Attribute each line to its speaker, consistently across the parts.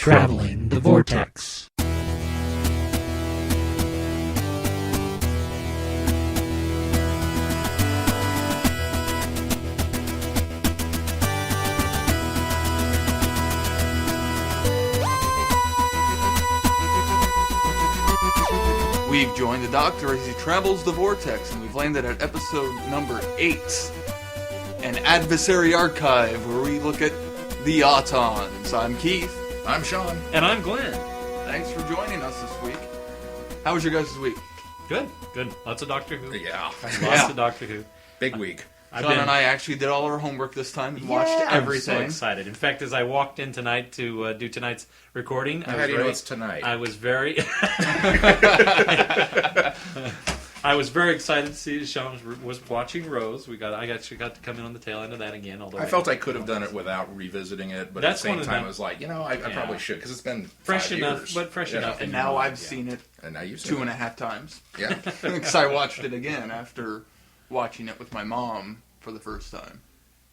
Speaker 1: Traveling the Vortex.
Speaker 2: We've joined the Doctor as he travels the Vortex, and we've landed at episode number 8, an Adversary Archive, where we look at the Autons. I'm Keith.
Speaker 3: I'm Sean.
Speaker 4: And I'm Glenn.
Speaker 2: Thanks for joining us this week. How was your guys' week?
Speaker 4: Good. Lots of Doctor Who.
Speaker 3: Yeah.
Speaker 4: Lots of Doctor Who.
Speaker 3: Big week.
Speaker 2: Sean and I actually did all our homework this time and watched everything.
Speaker 4: I'm so excited. In fact, as I walked in tonight to do tonight's recording,
Speaker 3: How do you know it's tonight?
Speaker 4: I was very excited to see Sean was watching Rose. I actually got to come in on the tail end of that again. Although
Speaker 3: I felt I could have done it without revisiting it, but at the same time I was like, I probably should, because it's been
Speaker 4: fresh
Speaker 3: 5
Speaker 4: enough,
Speaker 3: years.
Speaker 4: but fresh enough.
Speaker 2: And now I've seen it
Speaker 3: And now you've
Speaker 2: 2.5 times.
Speaker 3: Yeah.
Speaker 2: Because I watched it again after watching it with my mom for the first time.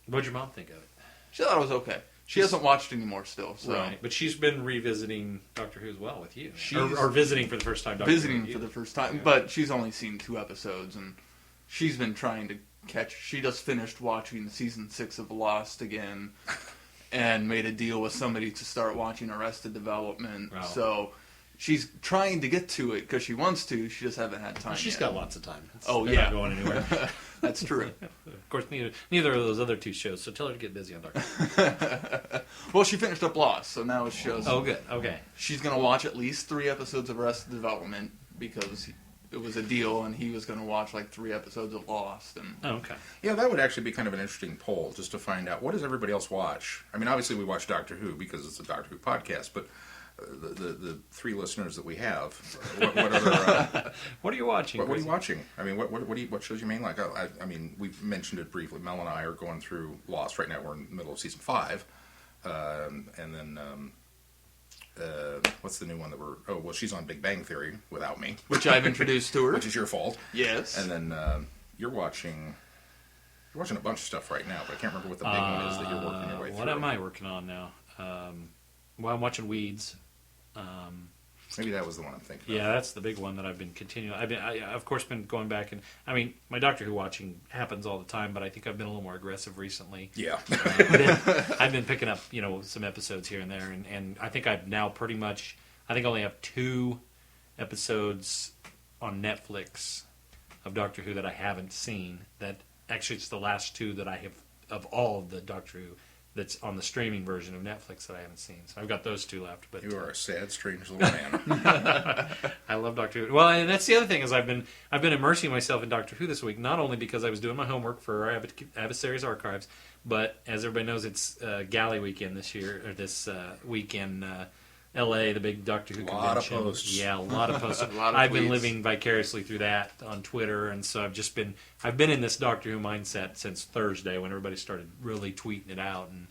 Speaker 4: What'd your mom think of it?
Speaker 2: She thought it was okay. She hasn't watched anymore still. So.
Speaker 4: Right, but she's been revisiting Doctor Who as well with you.
Speaker 2: She's
Speaker 4: or visiting for the first time Doctor Who
Speaker 2: visiting
Speaker 4: with you.
Speaker 2: for the first time,
Speaker 4: Yeah.
Speaker 2: but she's only seen 2 episodes, and she's been trying to catch. She just finished watching season 6 of Lost again, and made a deal with somebody to start watching Arrested Development.
Speaker 4: Wow.
Speaker 2: So she's trying to get to it because she wants to. She just hasn't had time.
Speaker 4: She's
Speaker 2: yet.
Speaker 4: got lots of time.
Speaker 2: They're
Speaker 4: not going anywhere.
Speaker 2: That's true.
Speaker 4: Of course, neither of those other 2 shows, so tell her to get busy on Doctor Who.
Speaker 2: Well, she finished up Lost, so now it's just.
Speaker 4: Oh, good. Okay.
Speaker 2: She's going to watch at least 3 episodes of Arrested Development because it was a deal, and he was going to watch like 3 episodes of Lost. And
Speaker 4: Okay.
Speaker 3: Yeah, that would actually be kind of an interesting poll, just to find out, what does everybody else watch? I mean, obviously we watch Doctor Who because it's a Doctor Who podcast, but the 3 listeners that we have, what other...
Speaker 4: What are you watching?
Speaker 3: What are you watching? I mean, what shows you mainly like? I mean, we've mentioned it briefly. Mel and I are going through Lost right now. We're in the middle of season 5, and then what's the new one that we're? Oh, well, she's on Big Bang Theory without me,
Speaker 2: which I've introduced to her.
Speaker 3: which is your fault.
Speaker 2: Yes.
Speaker 3: And then you're watching a bunch of stuff right now, but I can't remember what the big one is that you're working your way through.
Speaker 4: What am I working on now? Well, I'm watching Weeds.
Speaker 3: Maybe that was the one I'm thinking of.
Speaker 4: Yeah, that's the big one that I've been continuing. I of course been going back, and I mean, my Doctor Who watching happens all the time, but I think I've been a little more aggressive recently.
Speaker 3: Yeah.
Speaker 4: I've been picking up, some episodes here and there, and I think I've now pretty much, I only have 2 episodes on Netflix of Doctor Who that I haven't seen. That actually it's the last 2 that I have of all of the Doctor Who that's on the streaming version of Netflix that I haven't seen. So I've got those 2 left. But
Speaker 3: You are a sad, strange little man.
Speaker 4: I love Doctor Who. Well, and that's the other thing is I've been immersing myself in Doctor Who this week, not only because I was doing my homework for our Adversary Archives, but as everybody knows, it's Galley weekend this year, or this week in L.A., the big Doctor Who convention.
Speaker 3: A lot of posts.
Speaker 4: Yeah, a lot of posts.
Speaker 2: lot of
Speaker 4: I've been
Speaker 2: tweets.
Speaker 4: living vicariously through that on Twitter, and so I've been in this Doctor Who mindset since Thursday when everybody started really tweeting it out and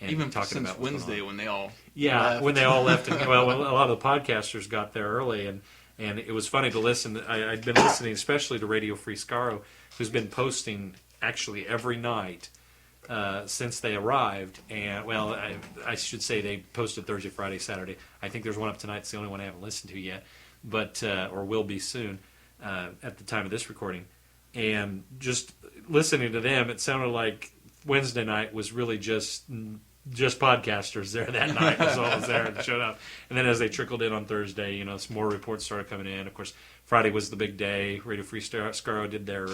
Speaker 2: even
Speaker 4: talking
Speaker 2: since
Speaker 4: about what's going
Speaker 2: Wednesday
Speaker 4: on.
Speaker 2: when they all
Speaker 4: Yeah, when they all left. And, well, a lot of the podcasters got there early, and it was funny to listen. I'd been listening especially to Radio Free Scaro, who's been posting actually every night since they arrived. And, well, I should say they posted Thursday, Friday, Saturday. I think there's one up tonight. It's the only one I haven't listened to yet, but or will be soon at the time of this recording. And just listening to them, it sounded like Wednesday night was really just podcasters there that night. Was all was there and showed up. And then as they trickled in on Thursday, some more reports started coming in. Of course, Friday was the big day. Radio Free Scaro did their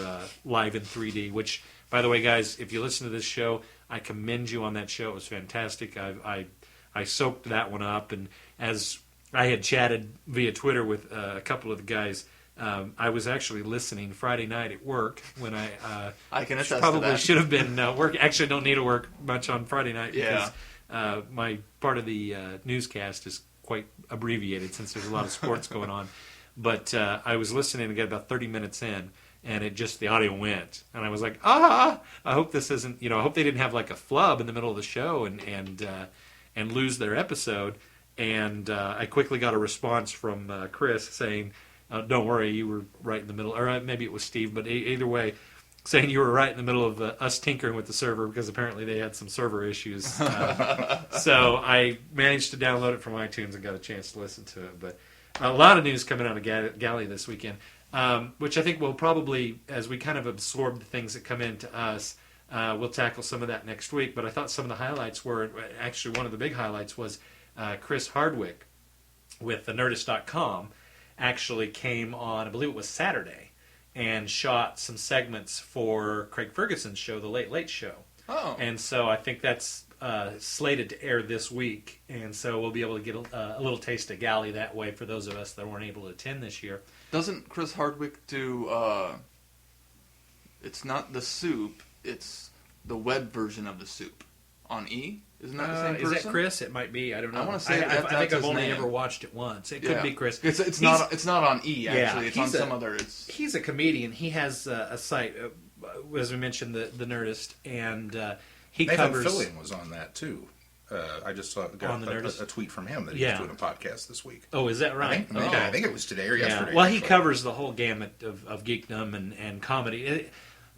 Speaker 4: live in 3D, which, by the way, guys, if you listen to this show, I commend you on that show. It was fantastic. I soaked that one up. And as I had chatted via Twitter with a couple of the guys, I was actually listening Friday night at work when
Speaker 2: I can attest to
Speaker 4: probably
Speaker 2: that.
Speaker 4: should have been working. Actually, I don't need to work much on Friday night because
Speaker 2: Yeah.
Speaker 4: my part of the newscast is quite abbreviated since there's a lot of sports going on. But I was listening and get about 30 minutes in, and the audio went, and I was like, I hope this isn't, I hope they didn't have like a flub in the middle of the show and lose their episode. And I quickly got a response from Chris saying, don't worry, you were right in the middle. Or maybe it was Steve, but either way, saying you were right in the middle of us tinkering with the server because apparently they had some server issues. So I managed to download it from iTunes and got a chance to listen to it. But a lot of news coming out of Galley this weekend, which I think will probably, as we kind of absorb the things that come into us, we'll tackle some of that next week. But I thought some of the highlights were, actually one of the big highlights was Chris Hardwick with the Nerdist.com actually came on, I believe it was Saturday, and shot some segments for Craig Ferguson's show, The Late Late Show.
Speaker 2: Oh.
Speaker 4: And so I think that's slated to air this week, and so we'll be able to get a little taste of Galley that way for those of us that weren't able to attend this year.
Speaker 2: Doesn't Chris Hardwick do, it's not the soup, it's the web version of the soup on E? Isn't that the same person?
Speaker 4: Is that Chris? It might be. I don't know.
Speaker 2: I want to say
Speaker 4: I think
Speaker 2: that's
Speaker 4: I've
Speaker 2: his
Speaker 4: only
Speaker 2: name.
Speaker 4: ever watched it once. It could be Chris.
Speaker 2: It's not on E, actually. It's on some other...
Speaker 4: He's a comedian. He has a site, as we mentioned, the Nerdist, and he
Speaker 3: Nathan
Speaker 4: covers...
Speaker 3: Fillion was on that, too. I just got a tweet from him that he was doing a podcast this week.
Speaker 4: Oh, is that right?
Speaker 3: I think it was today or yesterday.
Speaker 4: Well, he covers the whole gamut of geekdom and comedy.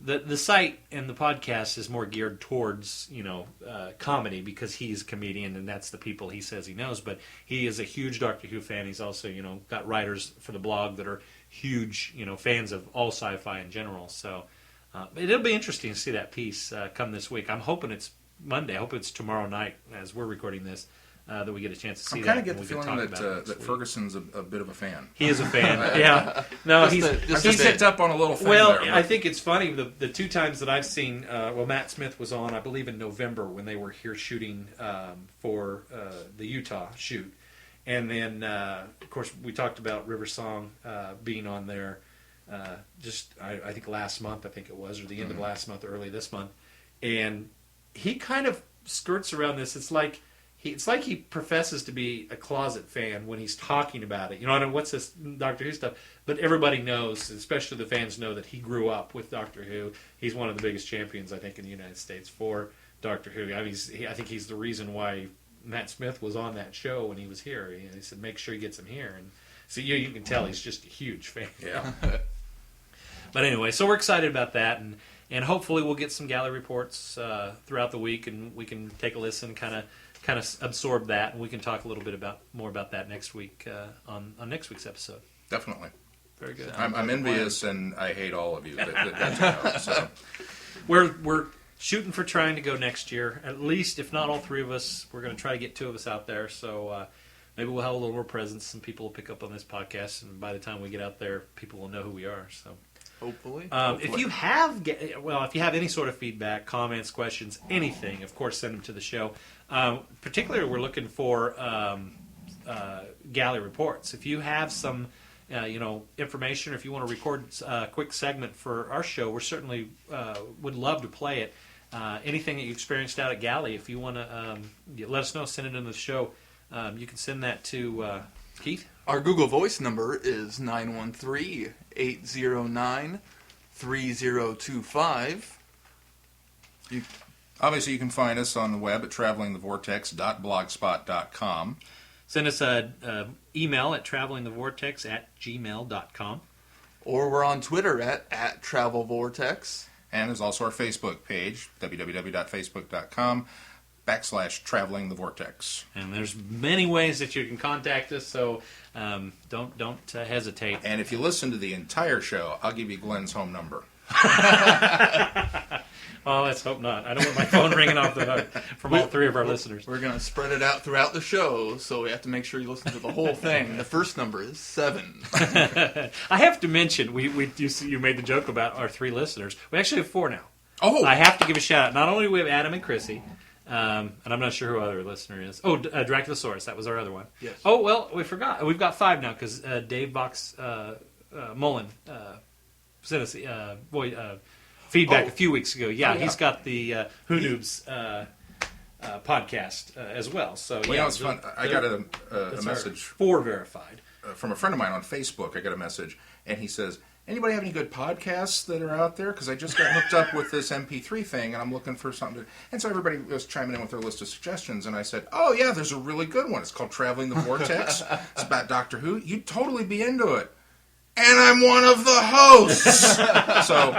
Speaker 4: The site and the podcast is more geared towards, comedy because he's a comedian and that's the people he says he knows. But he is a huge Doctor Who fan. He's also, got writers for the blog that are huge, fans of all sci-fi in general. So it'll be interesting to see that piece come this week. I'm hoping it's Monday. I hope it's tomorrow night as we're recording this. That we get a chance to see that.
Speaker 3: I kind of get the feeling that Ferguson's a bit of a fan.
Speaker 4: He is a fan, yeah. No,
Speaker 3: he's picked up on a little thing there.
Speaker 4: I think it's funny, the two times that I've seen, Matt Smith was on, I believe in November when they were here shooting for the Utah shoot. And then, of course, we talked about River Song being on there I think last month, or the end of last month, early this month. And he kind of skirts around this. It's like he professes to be a closet fan when he's talking about it. I don't know what's this Doctor Who stuff, but everybody knows, especially the fans know, that he grew up with Doctor Who. He's one of the biggest champions, I think, in the United States for Doctor Who. I think he's the reason why Matt Smith was on that show when he was here. He said, make sure he gets him here. And so you can tell he's just a huge fan.
Speaker 3: Yeah.
Speaker 4: But anyway, so we're excited about that, and hopefully we'll get some Galley reports throughout the week, and we can take a listen, kind of absorb that, and we can talk a little bit more about that next week on next week's episode.
Speaker 3: Definitely.
Speaker 4: Very good.
Speaker 3: I'm envious, and I hate all of you that got to go. So.
Speaker 4: We're shooting for trying to go next year. At least, if not all three of us, we're going to try to get two of us out there. So maybe we'll have a little more presence. Some people will pick up on this podcast, and by the time we get out there, people will know who we are. So.
Speaker 2: Hopefully.
Speaker 4: If you have any sort of feedback, comments, questions, anything, of course, send them to the show. Particularly, we're looking for Galley reports. If you have some, information, or if you want to record a quick segment for our show, we certainly would love to play it. Anything that you experienced out at Galley, if you want to let us know, send it in the show. You can send that to Keith.
Speaker 2: Our Google Voice number is 913-809-3025.
Speaker 3: Obviously, you can find us on the web at travelingthevortex.blogspot.com.
Speaker 4: Send us an email at travelingthevortex@gmail.com.
Speaker 2: Or we're on Twitter at TravelVortex.
Speaker 3: And there's also our Facebook page, www.facebook.com/travelingthevortex.
Speaker 4: And there's many ways that you can contact us, so don't hesitate.
Speaker 3: And if you listen to the entire show, I'll give you Glenn's home number.
Speaker 4: Oh, let's hope not. I don't want my phone ringing off the hook from all three of our listeners.
Speaker 2: We're going to spread it out throughout the show, so we have to make sure you listen to the whole thing. The first number is 7.
Speaker 4: I have to mention, you made the joke about our 3 listeners. We actually have 4 now.
Speaker 3: Oh!
Speaker 4: I have to give a shout out. Not only do we have Adam and Chrissy, and I'm not sure who other listener is. Oh, Draculasaurus. That was our other one.
Speaker 2: Yes.
Speaker 4: Oh, well, we forgot. We've got 5 now because Dave Box Mullen sent us feedback a few weeks ago. Yeah, he's got the Who Noobs podcast as well. So
Speaker 3: Well, it's fun. I got a message
Speaker 4: 4 verified.
Speaker 3: From a friend of mine on Facebook. I got a message, and he says, anybody have any good podcasts that are out there? Because I just got hooked up with this MP3 thing, and I'm looking for something to... And so everybody was chiming in with their list of suggestions, and I said, oh, yeah, there's a really good one. It's called Traveling the Vortex. It's about Doctor Who. You'd totally be into it. and I'm one of the hosts. So,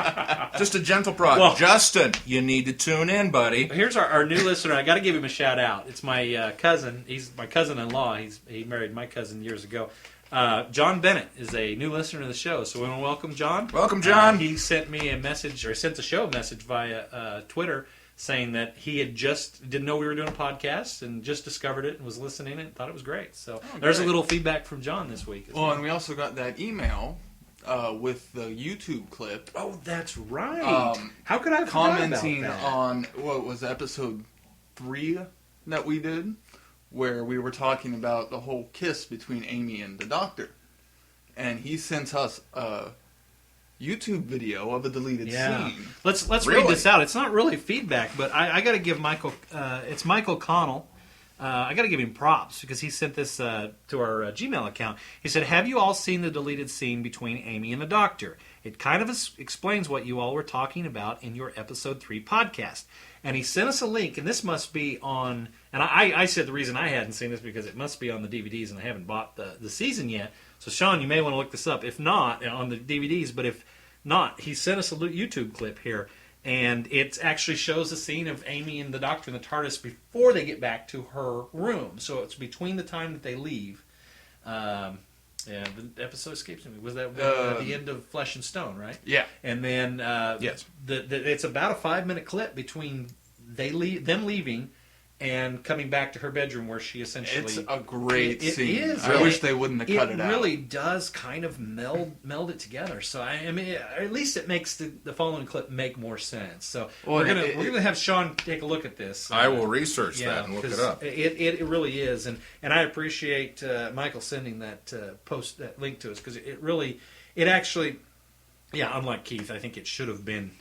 Speaker 3: just a gentle prod.
Speaker 4: Well-
Speaker 3: Justin, you need to tune in, buddy.
Speaker 4: Here's our new listener. I got to give him a shout out. It's my cousin. He's my cousin-in-law. He married my cousin years ago. John Bennett is a new listener to the show, so we want to welcome John.
Speaker 3: Welcome, John.
Speaker 4: He sent me a message, or sent the show a message via Twitter, saying that he had just didn't know we were doing a podcast and just discovered it and was listening and thought it was great. So there's a little feedback from John this week.
Speaker 2: Well, and we also got that email with the YouTube clip.
Speaker 4: Oh, that's right. How could I have
Speaker 2: commenting
Speaker 4: forgotten about that?
Speaker 2: on what was episode 3 that we did, where we were talking about the whole kiss between Amy and the Doctor, and he sent us a YouTube video of a deleted scene.
Speaker 4: Let's
Speaker 3: Really?
Speaker 4: read this out. It's not really feedback, but I got to give Michael. It's Michael Connell. I got to give him props because he sent this to our Gmail account. He said, "Have you all seen the deleted scene between Amy and the Doctor? It kind of explains what you all were talking about in your episode 3 podcast." And he sent us a link, and this must be on. And I said the reason I hadn't seen this because it must be on the DVDs, and I haven't bought the season yet. So Sean, you may want to look this up. If not, on the DVDs, but if not, he sent us a YouTube clip here, and it actually shows the scene of Amy and the Doctor in the TARDIS before they get back to her room. So it's between the time that they leave. Yeah, the episode escapes me. Was that the end of Flesh and Stone, right?
Speaker 2: Yeah.
Speaker 4: And then
Speaker 3: Yes.
Speaker 4: It's about a 5-minute clip between them leaving and coming back to her bedroom where she essentially...
Speaker 2: It's a great
Speaker 4: It
Speaker 2: scene.
Speaker 4: is.
Speaker 2: I wish they wouldn't have cut it out.
Speaker 4: It really does kind of meld it together. So I mean, at least it makes the following clip make more sense. So we're gonna have Sean take a look at this.
Speaker 3: I will research that and look it
Speaker 4: 'cause
Speaker 3: up.
Speaker 4: It really is, and I appreciate Michael sending that that link to us because it actually. Yeah, unlike Keith, I think it should have been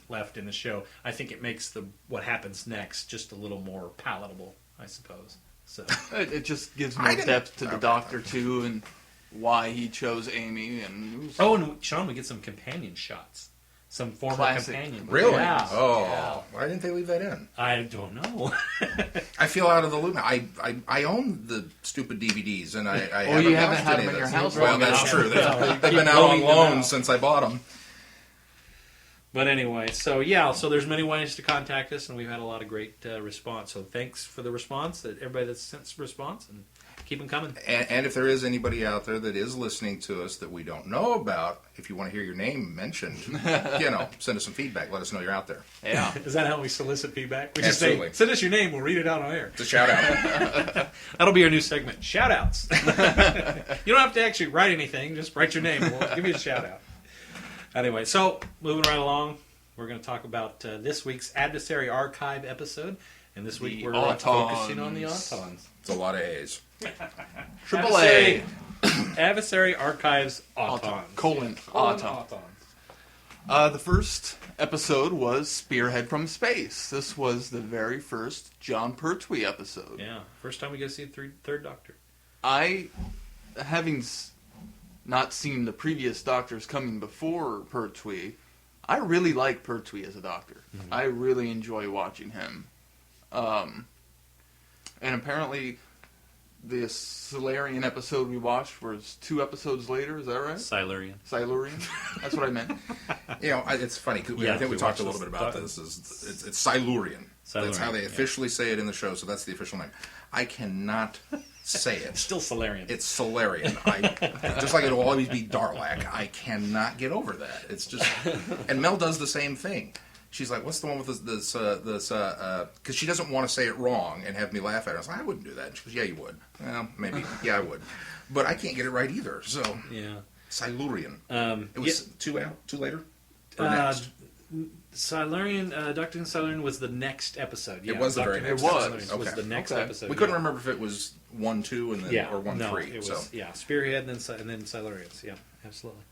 Speaker 4: left in the show. I think it makes what happens next just a little more palatable, I suppose. So
Speaker 2: It just gives more depth to the Doctor too, and why he chose Amy. And
Speaker 4: and Sean, we get some companion shots, some former
Speaker 2: Classic.
Speaker 4: companion.
Speaker 3: Really?
Speaker 4: Yeah.
Speaker 3: Oh,
Speaker 4: Yeah.
Speaker 3: why didn't they leave that in?
Speaker 4: I don't know.
Speaker 3: I feel out of the loop. I own the stupid DVDs, and I
Speaker 2: you haven't
Speaker 3: watched
Speaker 2: had
Speaker 3: any
Speaker 2: them in
Speaker 3: of
Speaker 2: your
Speaker 3: those.
Speaker 2: house
Speaker 3: Well,
Speaker 2: long
Speaker 3: that's
Speaker 2: enough.
Speaker 3: true.
Speaker 4: Yeah.
Speaker 3: They've been out on
Speaker 4: Loaning them
Speaker 3: loan
Speaker 4: out.
Speaker 3: since I bought them.
Speaker 4: But anyway, so there's many ways to contact us, and we've had a lot of great response. So thanks for the response, everybody that's sent response, and keep them coming.
Speaker 3: And if there is anybody out there that is listening to us that we don't know about, if you want to hear your name mentioned, send us some feedback. Let us know you're out there.
Speaker 2: yeah,
Speaker 4: Is that how we solicit feedback? We just
Speaker 3: Absolutely.
Speaker 4: say, send us your name, we'll read it out on air.
Speaker 3: It's a shout out.
Speaker 4: That'll be our new segment, shout-outs. You don't have to actually write anything, just write your name, we'll give you a shout-out. Anyway, so moving right along, we're going to talk about this week's Adversary Archive episode, and this week
Speaker 2: The
Speaker 4: we're
Speaker 2: Autons.
Speaker 4: focusing on the Autons.
Speaker 3: It's a lot of A's.
Speaker 2: Triple A.
Speaker 4: Adversary Archives Autons.
Speaker 2: Auton. The first episode was Spearhead from Space. This was the very first John Pertwee episode.
Speaker 4: Yeah, first time we get to see the third Doctor.
Speaker 2: I, having not seen the previous Doctors coming before Pertwee, I really like Pertwee as a Doctor.
Speaker 4: Mm-hmm.
Speaker 2: I really enjoy watching him. And apparently, the Silurian episode we watched was 2 episodes later. Is that right?
Speaker 4: Silurian.
Speaker 2: Silurian? That's what I meant.
Speaker 3: It's funny.
Speaker 4: Yeah,
Speaker 3: I think we
Speaker 4: we
Speaker 3: talked a
Speaker 4: watched
Speaker 3: little bit
Speaker 4: this-
Speaker 3: about this. It's Silurian. That's how they
Speaker 4: yeah.
Speaker 3: officially say it in the show, so that's the official name. I cannot say it.
Speaker 4: Still Silurian.
Speaker 3: It's Solarian. Just like it'll always be Darlac. I cannot get over that. It's just, and Mel does the same thing. She's like, "What's the one with this?" Because she doesn't want to say it wrong and have me laugh at her. I was like, "I wouldn't do that." And she goes, "Yeah, you would." Well, maybe. Yeah, I would. But I can't get it right either. So
Speaker 4: yeah.
Speaker 3: Silurian. It
Speaker 4: yeah.
Speaker 3: was two later. Or next?
Speaker 4: Silurian, Doctor and Silurian was the next episode. Yeah,
Speaker 3: It was the
Speaker 4: Dr.
Speaker 3: very next
Speaker 2: episode.
Speaker 4: Silurian was
Speaker 3: Okay.
Speaker 4: the next
Speaker 2: Okay.
Speaker 4: episode.
Speaker 3: We couldn't
Speaker 4: yeah.
Speaker 3: remember if it was 1, 2, and then
Speaker 4: Yeah,
Speaker 3: or 1,
Speaker 4: no,
Speaker 3: 3.
Speaker 4: It was,
Speaker 3: So
Speaker 4: Spearhead and then Silurians. Yeah, absolutely.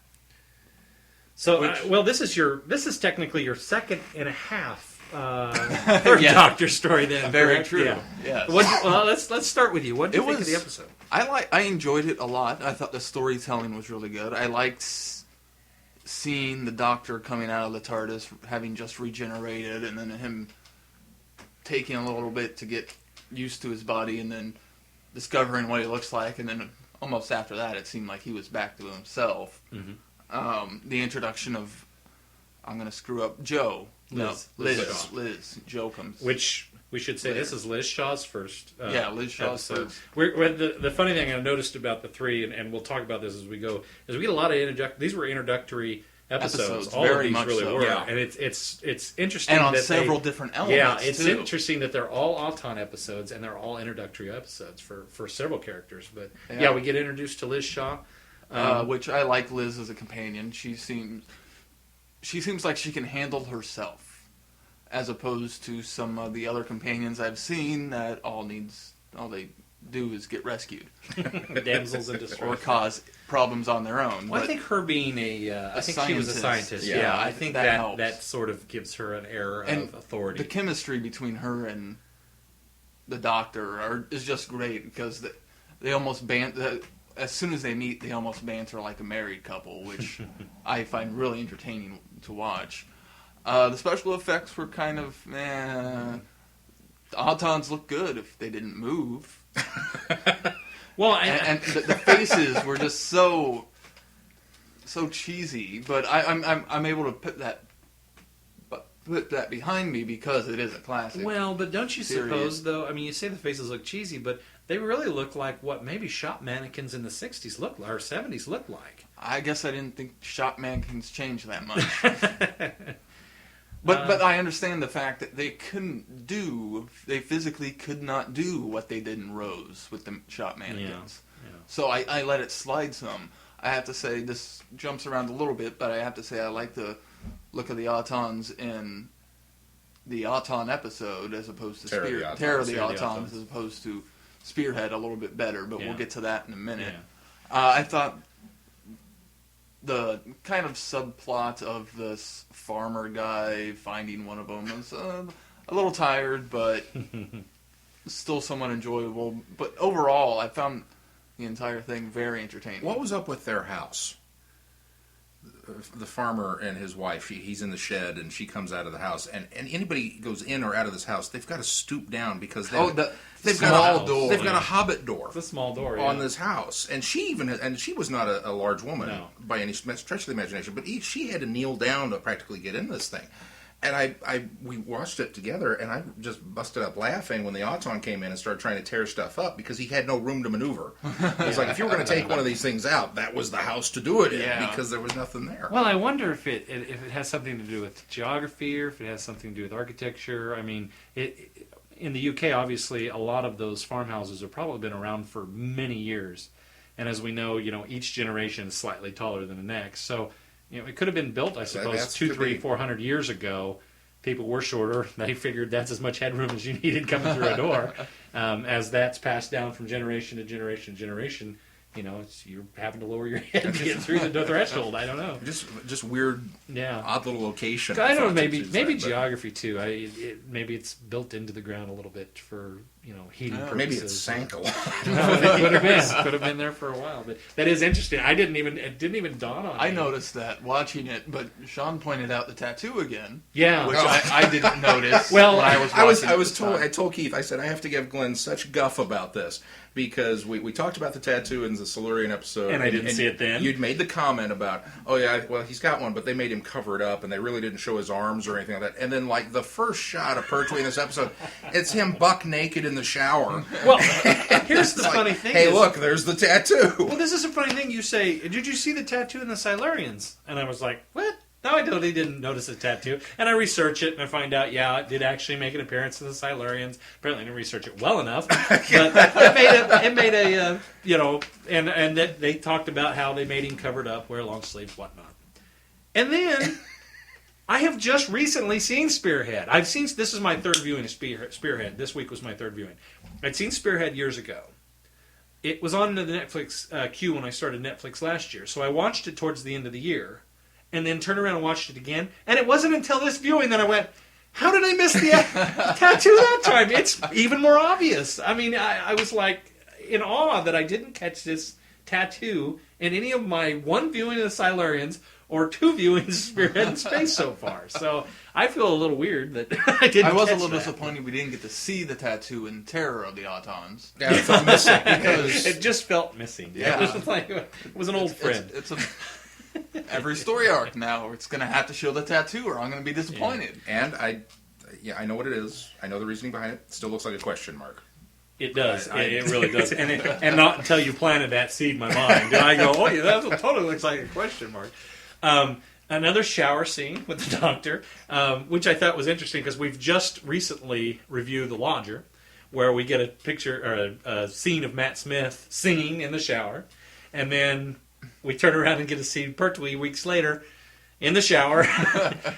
Speaker 4: So, this is technically your second and a half third
Speaker 2: Yeah.
Speaker 4: Doctor story. Then
Speaker 2: Very
Speaker 4: correct?
Speaker 2: true.
Speaker 4: Yeah.
Speaker 2: Yes.
Speaker 4: Let's start with you. What did you think of the episode?
Speaker 2: I enjoyed it a lot. I thought the storytelling was really good. I liked seeing the Doctor coming out of the TARDIS, having just regenerated, and then him taking a little bit to get used to his body, and then discovering what he looks like, and then almost after that, it seemed like he was back to himself. The introduction of, I'm going to screw up, Joe. Liz. Joe comes.
Speaker 4: Which we should say
Speaker 2: later.
Speaker 4: This is Liz Shaw's first.
Speaker 2: Liz Shaw's
Speaker 4: episode.
Speaker 2: first.
Speaker 4: The funny thing I noticed about the three, and we'll talk about this as we go, is we get a lot of these were introductory episodes. All
Speaker 2: very
Speaker 4: of these
Speaker 2: much
Speaker 4: really
Speaker 2: so.
Speaker 4: were,
Speaker 2: Yeah.
Speaker 4: and it's interesting
Speaker 2: And on
Speaker 4: that
Speaker 2: several different elements.
Speaker 4: Yeah, it's
Speaker 2: too.
Speaker 4: interesting that they're all Auton episodes and they're all introductory episodes for several characters. But
Speaker 2: Yeah.
Speaker 4: we get introduced to Liz Shaw,
Speaker 2: which I like Liz as a companion. She seems like she can handle herself, as opposed to some of the other companions I've seen that all they do is get rescued
Speaker 4: damsels in distress,
Speaker 2: or cause problems on their own.
Speaker 4: Well, I
Speaker 2: But
Speaker 4: think her being I think she was a scientist.
Speaker 2: Yeah,
Speaker 4: I think that
Speaker 2: helps.
Speaker 4: that sort of gives her an air
Speaker 2: And
Speaker 4: of authority.
Speaker 2: the chemistry between her and the doctor is just great because they almost as soon as they meet, they almost banter like a married couple, which I find really entertaining to watch. The special effects were kind of, the Autons look good if they didn't move.
Speaker 4: Well,
Speaker 2: and the faces were just so cheesy, but I'm able to put that behind me because it is a classic.
Speaker 4: well, but don't you
Speaker 2: series.
Speaker 4: suppose though? I mean, you say the faces look cheesy, but they really look like what maybe shop mannequins in the '60s looked like, or '70s looked like.
Speaker 2: I guess I didn't think shop mannequins changed that much. But I understand the fact that they physically could not do what they did in Rose with the shop mannequins.
Speaker 4: Yeah.
Speaker 2: So I let it slide some. I have to say, this jumps around a little bit, but I have to say I like the look of the Autons in the Auton episode as opposed to Terror of the Autons as opposed to Spearhead a little bit better, but we'll get to that in a minute.
Speaker 4: Yeah.
Speaker 2: I thought the kind of subplot of this farmer guy finding one of them was a little tired, but still somewhat enjoyable. But overall, I found the entire thing very entertaining.
Speaker 3: What was up with their house? The farmer and his wife, he's in the shed, and she comes out of the house. And anybody goes in or out of this house, they've got to stoop down because they've got a hobbit door.
Speaker 4: It's a small door
Speaker 3: on this house. And she was not a large woman by any stretch of the imagination, but she had to kneel down to practically get in this thing. And we watched it together, and I just busted up laughing when the Auton came in and started trying to tear stuff up because he had no room to maneuver. It was like, if you were going to take one of these things out, that was the house to do it in because there was nothing there.
Speaker 4: Well, I wonder if it has something to do with geography or if it has something to do with architecture. I mean, in the UK, obviously, a lot of those farmhouses have probably been around for many years. And as we know, each generation is slightly taller than the next. So, it could have been built, I suppose, 200, 300, 400 years ago. People were shorter. They figured that's as much headroom as you needed coming through a door. As that's passed down from generation to generation to generation, you're having to lower your head to get through the threshold. I don't know.
Speaker 3: Just weird, odd little location.
Speaker 4: I don't know. Maybe geography too. Maybe it's built into the ground a little bit for heating purposes.
Speaker 3: Maybe it sank a lot.
Speaker 4: It could have been there for a while. But that is interesting. It didn't even dawn on me.
Speaker 2: I noticed that watching it, but Sean pointed out the tattoo again.
Speaker 4: Yeah,
Speaker 2: which I didn't notice.
Speaker 4: Well,
Speaker 2: when
Speaker 3: I told Keith. I said I have to give Glenn such guff about this because we talked about the tattoo in the Silurian episode,
Speaker 4: and I didn't see it then.
Speaker 3: You'd made the comment about, he's got one, but they made him cover it up, and they really didn't show his arms or anything like that. And then, like the first shot of Pertwee in this episode, it's him buck naked in the shower.
Speaker 4: Well, here's the funny thing.
Speaker 3: Hey, look, there's the tattoo.
Speaker 4: Well, this is a funny thing. You say, did you see the tattoo in the Silurians? And I was like, what? No, I totally didn't notice the tattoo. And I research it, and I find out, it did actually make an appearance in the Silurians. Apparently I didn't research it well enough. But it made a and that they talked about how they made him covered up, wear long sleeves, whatnot. And then I have just recently seen Spearhead. This is my third viewing of Spearhead. This week was my third viewing. I'd seen Spearhead years ago. It was on the Netflix queue when I started Netflix last year. So I watched it towards the end of the year. And then turned around and watched it again. And it wasn't until this viewing that I went, how did I miss the tattoo that time? It's even more obvious. I mean, I was like in awe that I didn't catch this tattoo in any of my 1 viewing of the Silurians or 2 viewings of Spearhead in space so far. So I feel a little weird that I didn't.
Speaker 2: I was a
Speaker 4: catch
Speaker 2: little
Speaker 4: that.
Speaker 2: disappointed we d't get to see the tattoo in Terror of the Autons.
Speaker 3: Yeah, it felt missing because
Speaker 4: It just felt missing.
Speaker 2: Yeah.
Speaker 4: It was like it was an old friend.
Speaker 2: It's every story arc now. It's going to have to show the tattoo, or I'm going to be disappointed.
Speaker 3: and I know what it is. I know the reasoning behind it. Still looks like a question mark.
Speaker 4: It does. It really does. And not until you planted that seed in my mind. And I go, oh, yeah, that totally looks like a question mark. Another shower scene with the Doctor, which I thought was interesting because we've just recently reviewed The Lodger, where we get a picture or a scene of Matt Smith singing in the shower. And then we turn around and get to see Pertwee weeks later in the shower.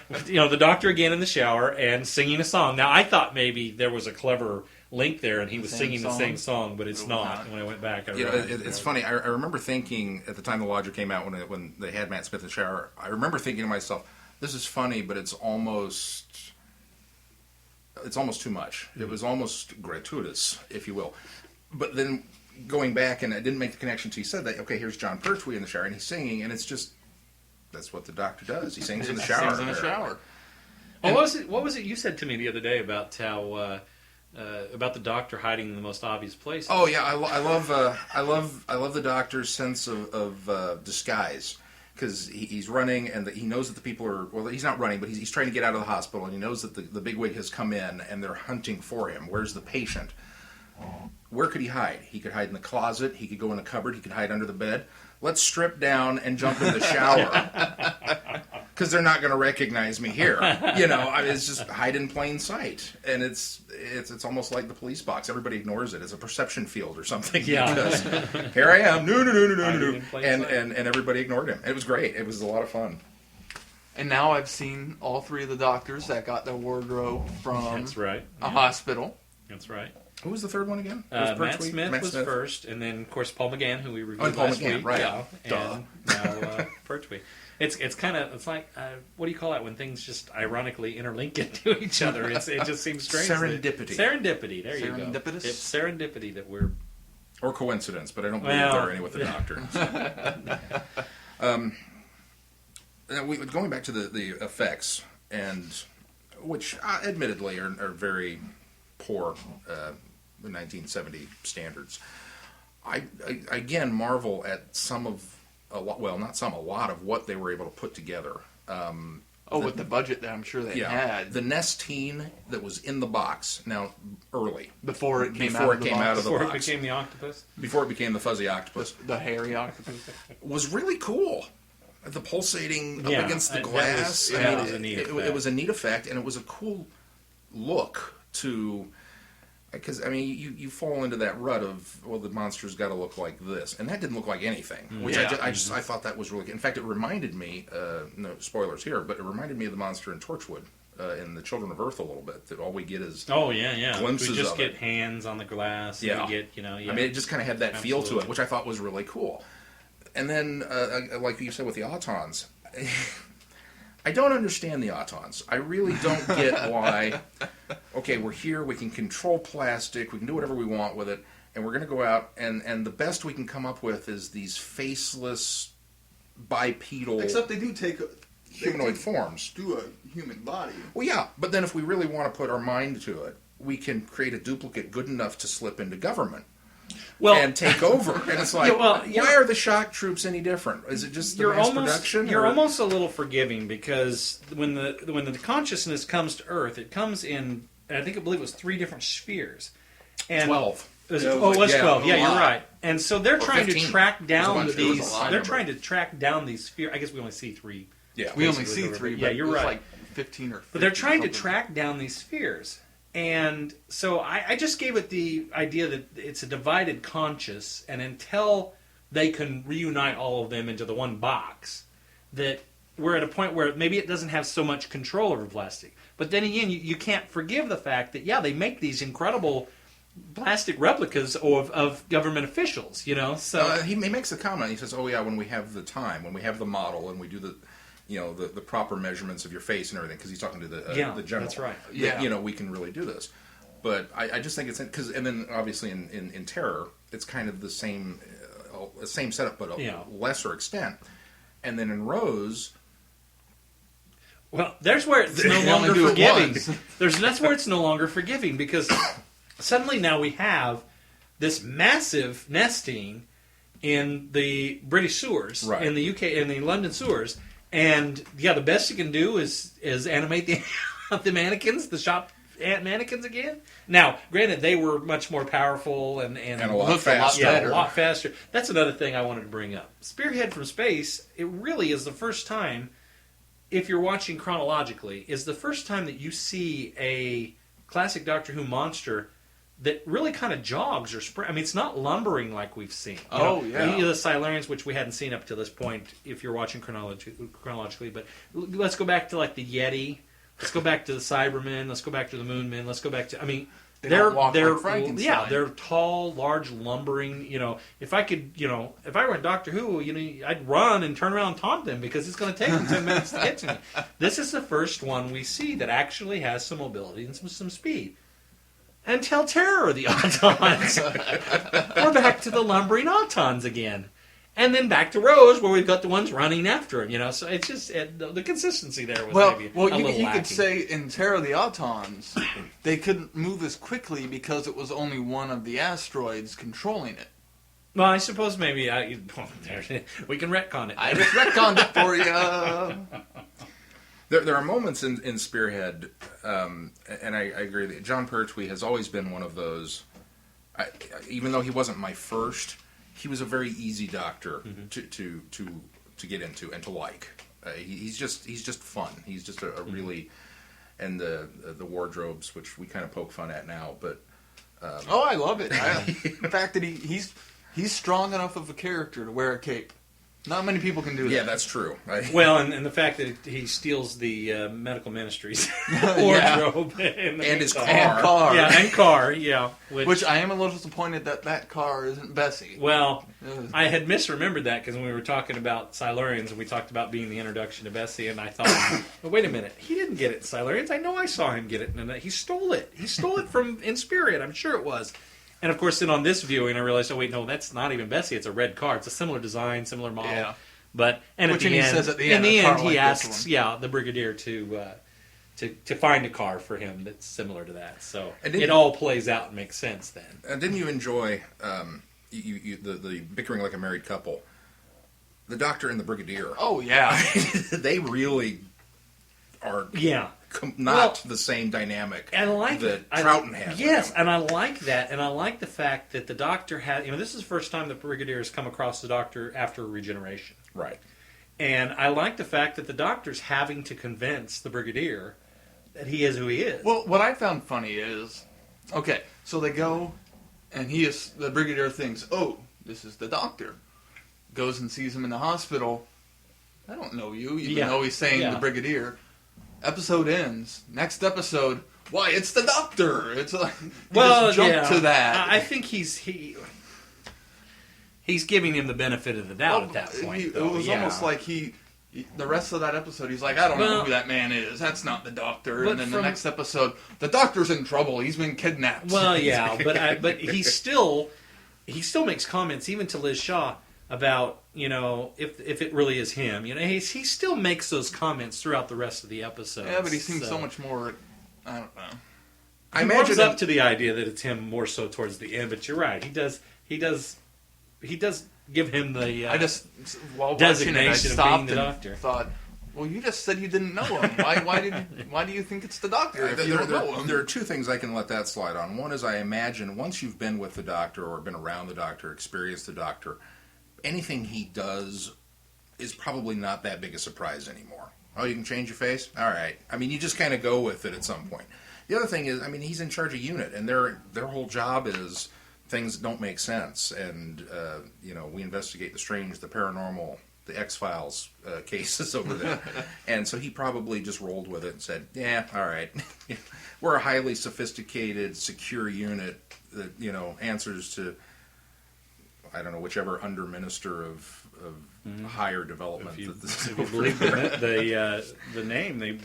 Speaker 4: The Doctor again in the shower and singing a song. Now, I thought maybe there was a clever link there and he was singing the same song, but it's not. When I went back, I
Speaker 3: It's funny. I remember thinking at the time The Lodger came out when they had Matt Smith in the shower. I remember thinking to myself, "This is funny, but it's almost too much. It was almost gratuitous, if you will." But then going back, and I didn't make the connection until you said that. Okay, here's John Pertwee in the shower, and he's singing, and it's just that's what the Doctor does. He sings in the shower.
Speaker 2: Sings in the shower.
Speaker 4: What was it you said to me the other day about how about the Doctor hiding in the most obvious places?
Speaker 3: Oh yeah, I love the Doctor's sense of disguise because he's running and he knows that the people are he's not running, but he's trying to get out of the hospital and he knows that the bigwig has come in and they're hunting for him. Where's the patient? Where could he hide? He could hide in the closet. He could go in the cupboard. He could hide under the bed. Let's strip down and jump in the shower because they're not going to recognize me here. It's just hide in plain sight, and it's almost like the police box. Everybody ignores it. It's a perception field or something.
Speaker 4: Yeah.
Speaker 3: Because here I am, no,
Speaker 4: Hiding in plain sight.
Speaker 3: and everybody ignored him. It was great. It was a lot of fun.
Speaker 2: And now I've seen all 3 of the Doctors that got their wardrobe from
Speaker 4: That's right.
Speaker 2: a hospital.
Speaker 4: That's right.
Speaker 3: Who was the third one again?
Speaker 4: Matt Smith was first, and then of course Paul McGann, who we reviewed
Speaker 3: Paul
Speaker 4: last
Speaker 3: McGann,
Speaker 4: week,
Speaker 3: right.
Speaker 4: yeah,
Speaker 3: Duh.
Speaker 4: and now Pertwee. It's like what do you call that when things just ironically interlink into each other? It just seems strange.
Speaker 3: Serendipity.
Speaker 4: Serendipity. There you go.
Speaker 2: Serendipitous?
Speaker 4: It's serendipity that we're.
Speaker 3: Or coincidence, but I don't believe there are any with the Doctor. Going back to the effects, and which admittedly are very poor 1970 standards. I again marvel at a lot of what they were able to put together.
Speaker 2: With the budget that I'm sure they had.
Speaker 3: The Nestine that was in the box, now early.
Speaker 2: Before it came out of the box.
Speaker 4: Before it became the octopus?
Speaker 3: Before it became the fuzzy octopus.
Speaker 2: The hairy octopus.
Speaker 3: Was really cool. The pulsating up against the glass.
Speaker 4: That was a neat effect.
Speaker 3: It was a neat effect, and it was a cool look to... Because, you fall into that rut of, the monster's got to look like this. And that didn't look like anything. Which I thought that was really good. In fact, it reminded me, no spoilers here, but it reminded me of the monster in Torchwood, in the Children of Earth a little bit. That all we get is glimpses
Speaker 4: We just
Speaker 3: of
Speaker 4: get
Speaker 3: it.
Speaker 4: hands on the glass.
Speaker 3: Yeah.
Speaker 4: And we get,
Speaker 3: it just kind of had that feel to it, which I thought was really cool. And then, like you said with the Autons... I don't understand the Autons. I really don't get why, okay, we're here, we can control plastic, we can do whatever we want with it, and we're going to go out, and the best we can come up with is these faceless, bipedal...
Speaker 2: Except they do take
Speaker 3: humanoid forms.
Speaker 2: Do a human body.
Speaker 3: Well, yeah, but then if we really want to put our mind to it, we can create a duplicate good enough to slip into government. And take over. And it's like, why are the shock troops any different? Is it just the mass production?
Speaker 4: You're almost a little forgiving because when the consciousness comes to Earth, it comes in, I believe it was 3 different spheres. And
Speaker 3: 12.
Speaker 4: It was 12. Yeah, you're right. And so they're trying
Speaker 3: 15.
Speaker 4: to track down these.
Speaker 2: They're
Speaker 4: trying to track down these spheres. I guess we only see 3.
Speaker 3: Yeah,
Speaker 2: we only see 3.
Speaker 4: Yeah, you're right.
Speaker 2: Like 15 or 15.
Speaker 4: But they're trying to track down these spheres. And so I just gave it the idea that it's a divided conscious, and until they can reunite all of them into the one box, that we're at a point where maybe it doesn't have so much control over plastic. But then again, you can't forgive the fact that, they make these incredible plastic replicas of government officials, So
Speaker 3: he makes a comment. He says, when we have the time, when we have the model, and we do the proper measurements of your face and everything, because he's talking to the general.
Speaker 4: That's right.
Speaker 3: We can really do this. But I just think it's because, and then obviously in Terror, it's kind of the same. the same setup, but a
Speaker 4: Yeah.
Speaker 3: lesser extent. And then in Rose,
Speaker 4: Well, there's where it's no
Speaker 2: They
Speaker 4: longer
Speaker 2: only do it
Speaker 4: forgiving.
Speaker 2: once.
Speaker 4: That's where it's no longer forgiving because suddenly now we have this massive nesting in the British sewers,
Speaker 3: Right.
Speaker 4: in the UK, in the London sewers, and yeah, the best you can do is animate the the mannequins, the shop mannequins again. Now, granted, they were much more powerful and
Speaker 3: a lot
Speaker 2: looked a lot
Speaker 3: faster.
Speaker 4: yeah,
Speaker 2: better.
Speaker 4: a lot faster. That's another thing I wanted to bring up. Spearhead from Space, it really is the first time, if you're watching chronologically, is the first time that you see a classic Doctor Who monster that really kind of jogs or I mean, it's not lumbering like we've seen.
Speaker 2: Yeah.
Speaker 4: The Silurians, which we hadn't seen up to this point, if you're watching chronologically. But let's go back to like the Yeti. Let's go back to the Cybermen. Let's go back to the Moonmen. Let's go back to. I mean,
Speaker 2: They don't walk like Frankenstein.
Speaker 4: Yeah, they're tall, large, lumbering. If I could, if I were in Doctor Who, I'd run and turn around and taunt them because it's going to take them 10 minutes to get to me. This is the first one we see that actually has some mobility and some speed. Until Terror of the Autons. We're back to the lumbering Autons again. And then back to Rose, where we've got the ones running after him, So it's just, the consistency there was maybe a little
Speaker 2: you
Speaker 4: lacking.
Speaker 2: could say in Terror of the Autons, they couldn't move as quickly because it was only one of the asteroids controlling it.
Speaker 4: Well, I suppose maybe we can retcon it.
Speaker 2: I just retconned it for you.
Speaker 3: there are moments in Spearhead, and I agree that John Pertwee has always been one of those. Even though he wasn't my first, he was a very easy Doctor to get into and to like. He's just fun. He's just a really, and the wardrobes, which we kind of poke fun at now, but
Speaker 2: I love it. The fact that he's strong enough of a character to wear a cape. Not many people can do that.
Speaker 3: yeah, that's true.
Speaker 4: Well, and the fact that he steals the medical ministry's wardrobe
Speaker 3: And his car.
Speaker 2: And car.
Speaker 4: Yeah, and car, yeah.
Speaker 2: Which I am a little disappointed that car isn't Bessie.
Speaker 4: Well, I had misremembered that because when we were talking about Silurians and we talked about being the introduction to Bessie, and I thought, well, wait a minute, he didn't get it in Silurians. I know I saw him get it, and he stole it. He stole it from in Spirit. I'm sure it was. And of course, then on this viewing, I realized, oh wait, no, that's not even Bessie. It's a red car. It's a similar design, similar model.
Speaker 2: Yeah.
Speaker 4: But
Speaker 2: Which
Speaker 4: at the
Speaker 2: he
Speaker 4: end,
Speaker 2: says at the end,
Speaker 4: in the
Speaker 2: a car
Speaker 4: end, he
Speaker 2: like this
Speaker 4: asks,
Speaker 2: one.
Speaker 4: the Brigadier to find a car for him that's similar to that. So
Speaker 3: And
Speaker 4: it all plays out and makes sense then.
Speaker 3: And didn't you enjoy the bickering like a married couple? The Doctor and the Brigadier.
Speaker 2: Oh, yeah.
Speaker 3: They really are
Speaker 4: Yeah.
Speaker 3: not the same dynamic
Speaker 4: And I like
Speaker 3: that
Speaker 4: it.
Speaker 3: Troughton had. with
Speaker 4: Yes,
Speaker 3: him.
Speaker 4: and I like that, and I like the fact that the Doctor had. This is the first time the Brigadier has come across the Doctor after regeneration,
Speaker 3: Right.
Speaker 4: and I like the fact that the Doctor's having to convince the Brigadier that he is who he is.
Speaker 2: Well, what I found funny is, okay, so they go, and the Brigadier thinks, oh, this is the Doctor. Goes and sees him in the hospital. I don't know you, even though he's saying the Brigadier. Episode ends. Next episode, why, it's the Doctor! It's like, just jump to that.
Speaker 4: I think he's giving him the benefit of the doubt at that point.
Speaker 2: It was almost like the rest of that episode, he's like, I don't know who that man is. That's not the Doctor. And then the next episode, the Doctor's in trouble. He's been kidnapped.
Speaker 4: Well, yeah, but he still makes comments even to Liz Shaw about if it really is him. He still makes those comments throughout the rest of the episode.
Speaker 2: Yeah, but he seems so much more. I don't know.
Speaker 3: I
Speaker 4: He warms
Speaker 3: imagine
Speaker 4: up to the idea that it's him more so towards the end. But you're right. He does give him the.
Speaker 2: I just while watching it, I
Speaker 4: designation of
Speaker 2: stopped
Speaker 4: being the
Speaker 2: and
Speaker 4: Doctor.
Speaker 2: thought, well, you just said you didn't know him. Why do you think it's the Doctor if you don't know him?
Speaker 3: there are two things I can let that slide on. One is I imagine once you've been with the Doctor or been around the Doctor, experienced the Doctor, anything he does is probably not that big a surprise anymore. Oh, you can change your face? All right. I mean, you just kind of go with it at some point. The other thing is, I mean, he's in charge of unit, and their whole job is things don't make sense, and we investigate the strange, the paranormal, the X-Files cases over there. And so he probably just rolled with it and said, yeah, all right. We're a highly sophisticated, secure unit that, answers to, I don't know, whichever under-minister of higher development.
Speaker 4: If you believe the name,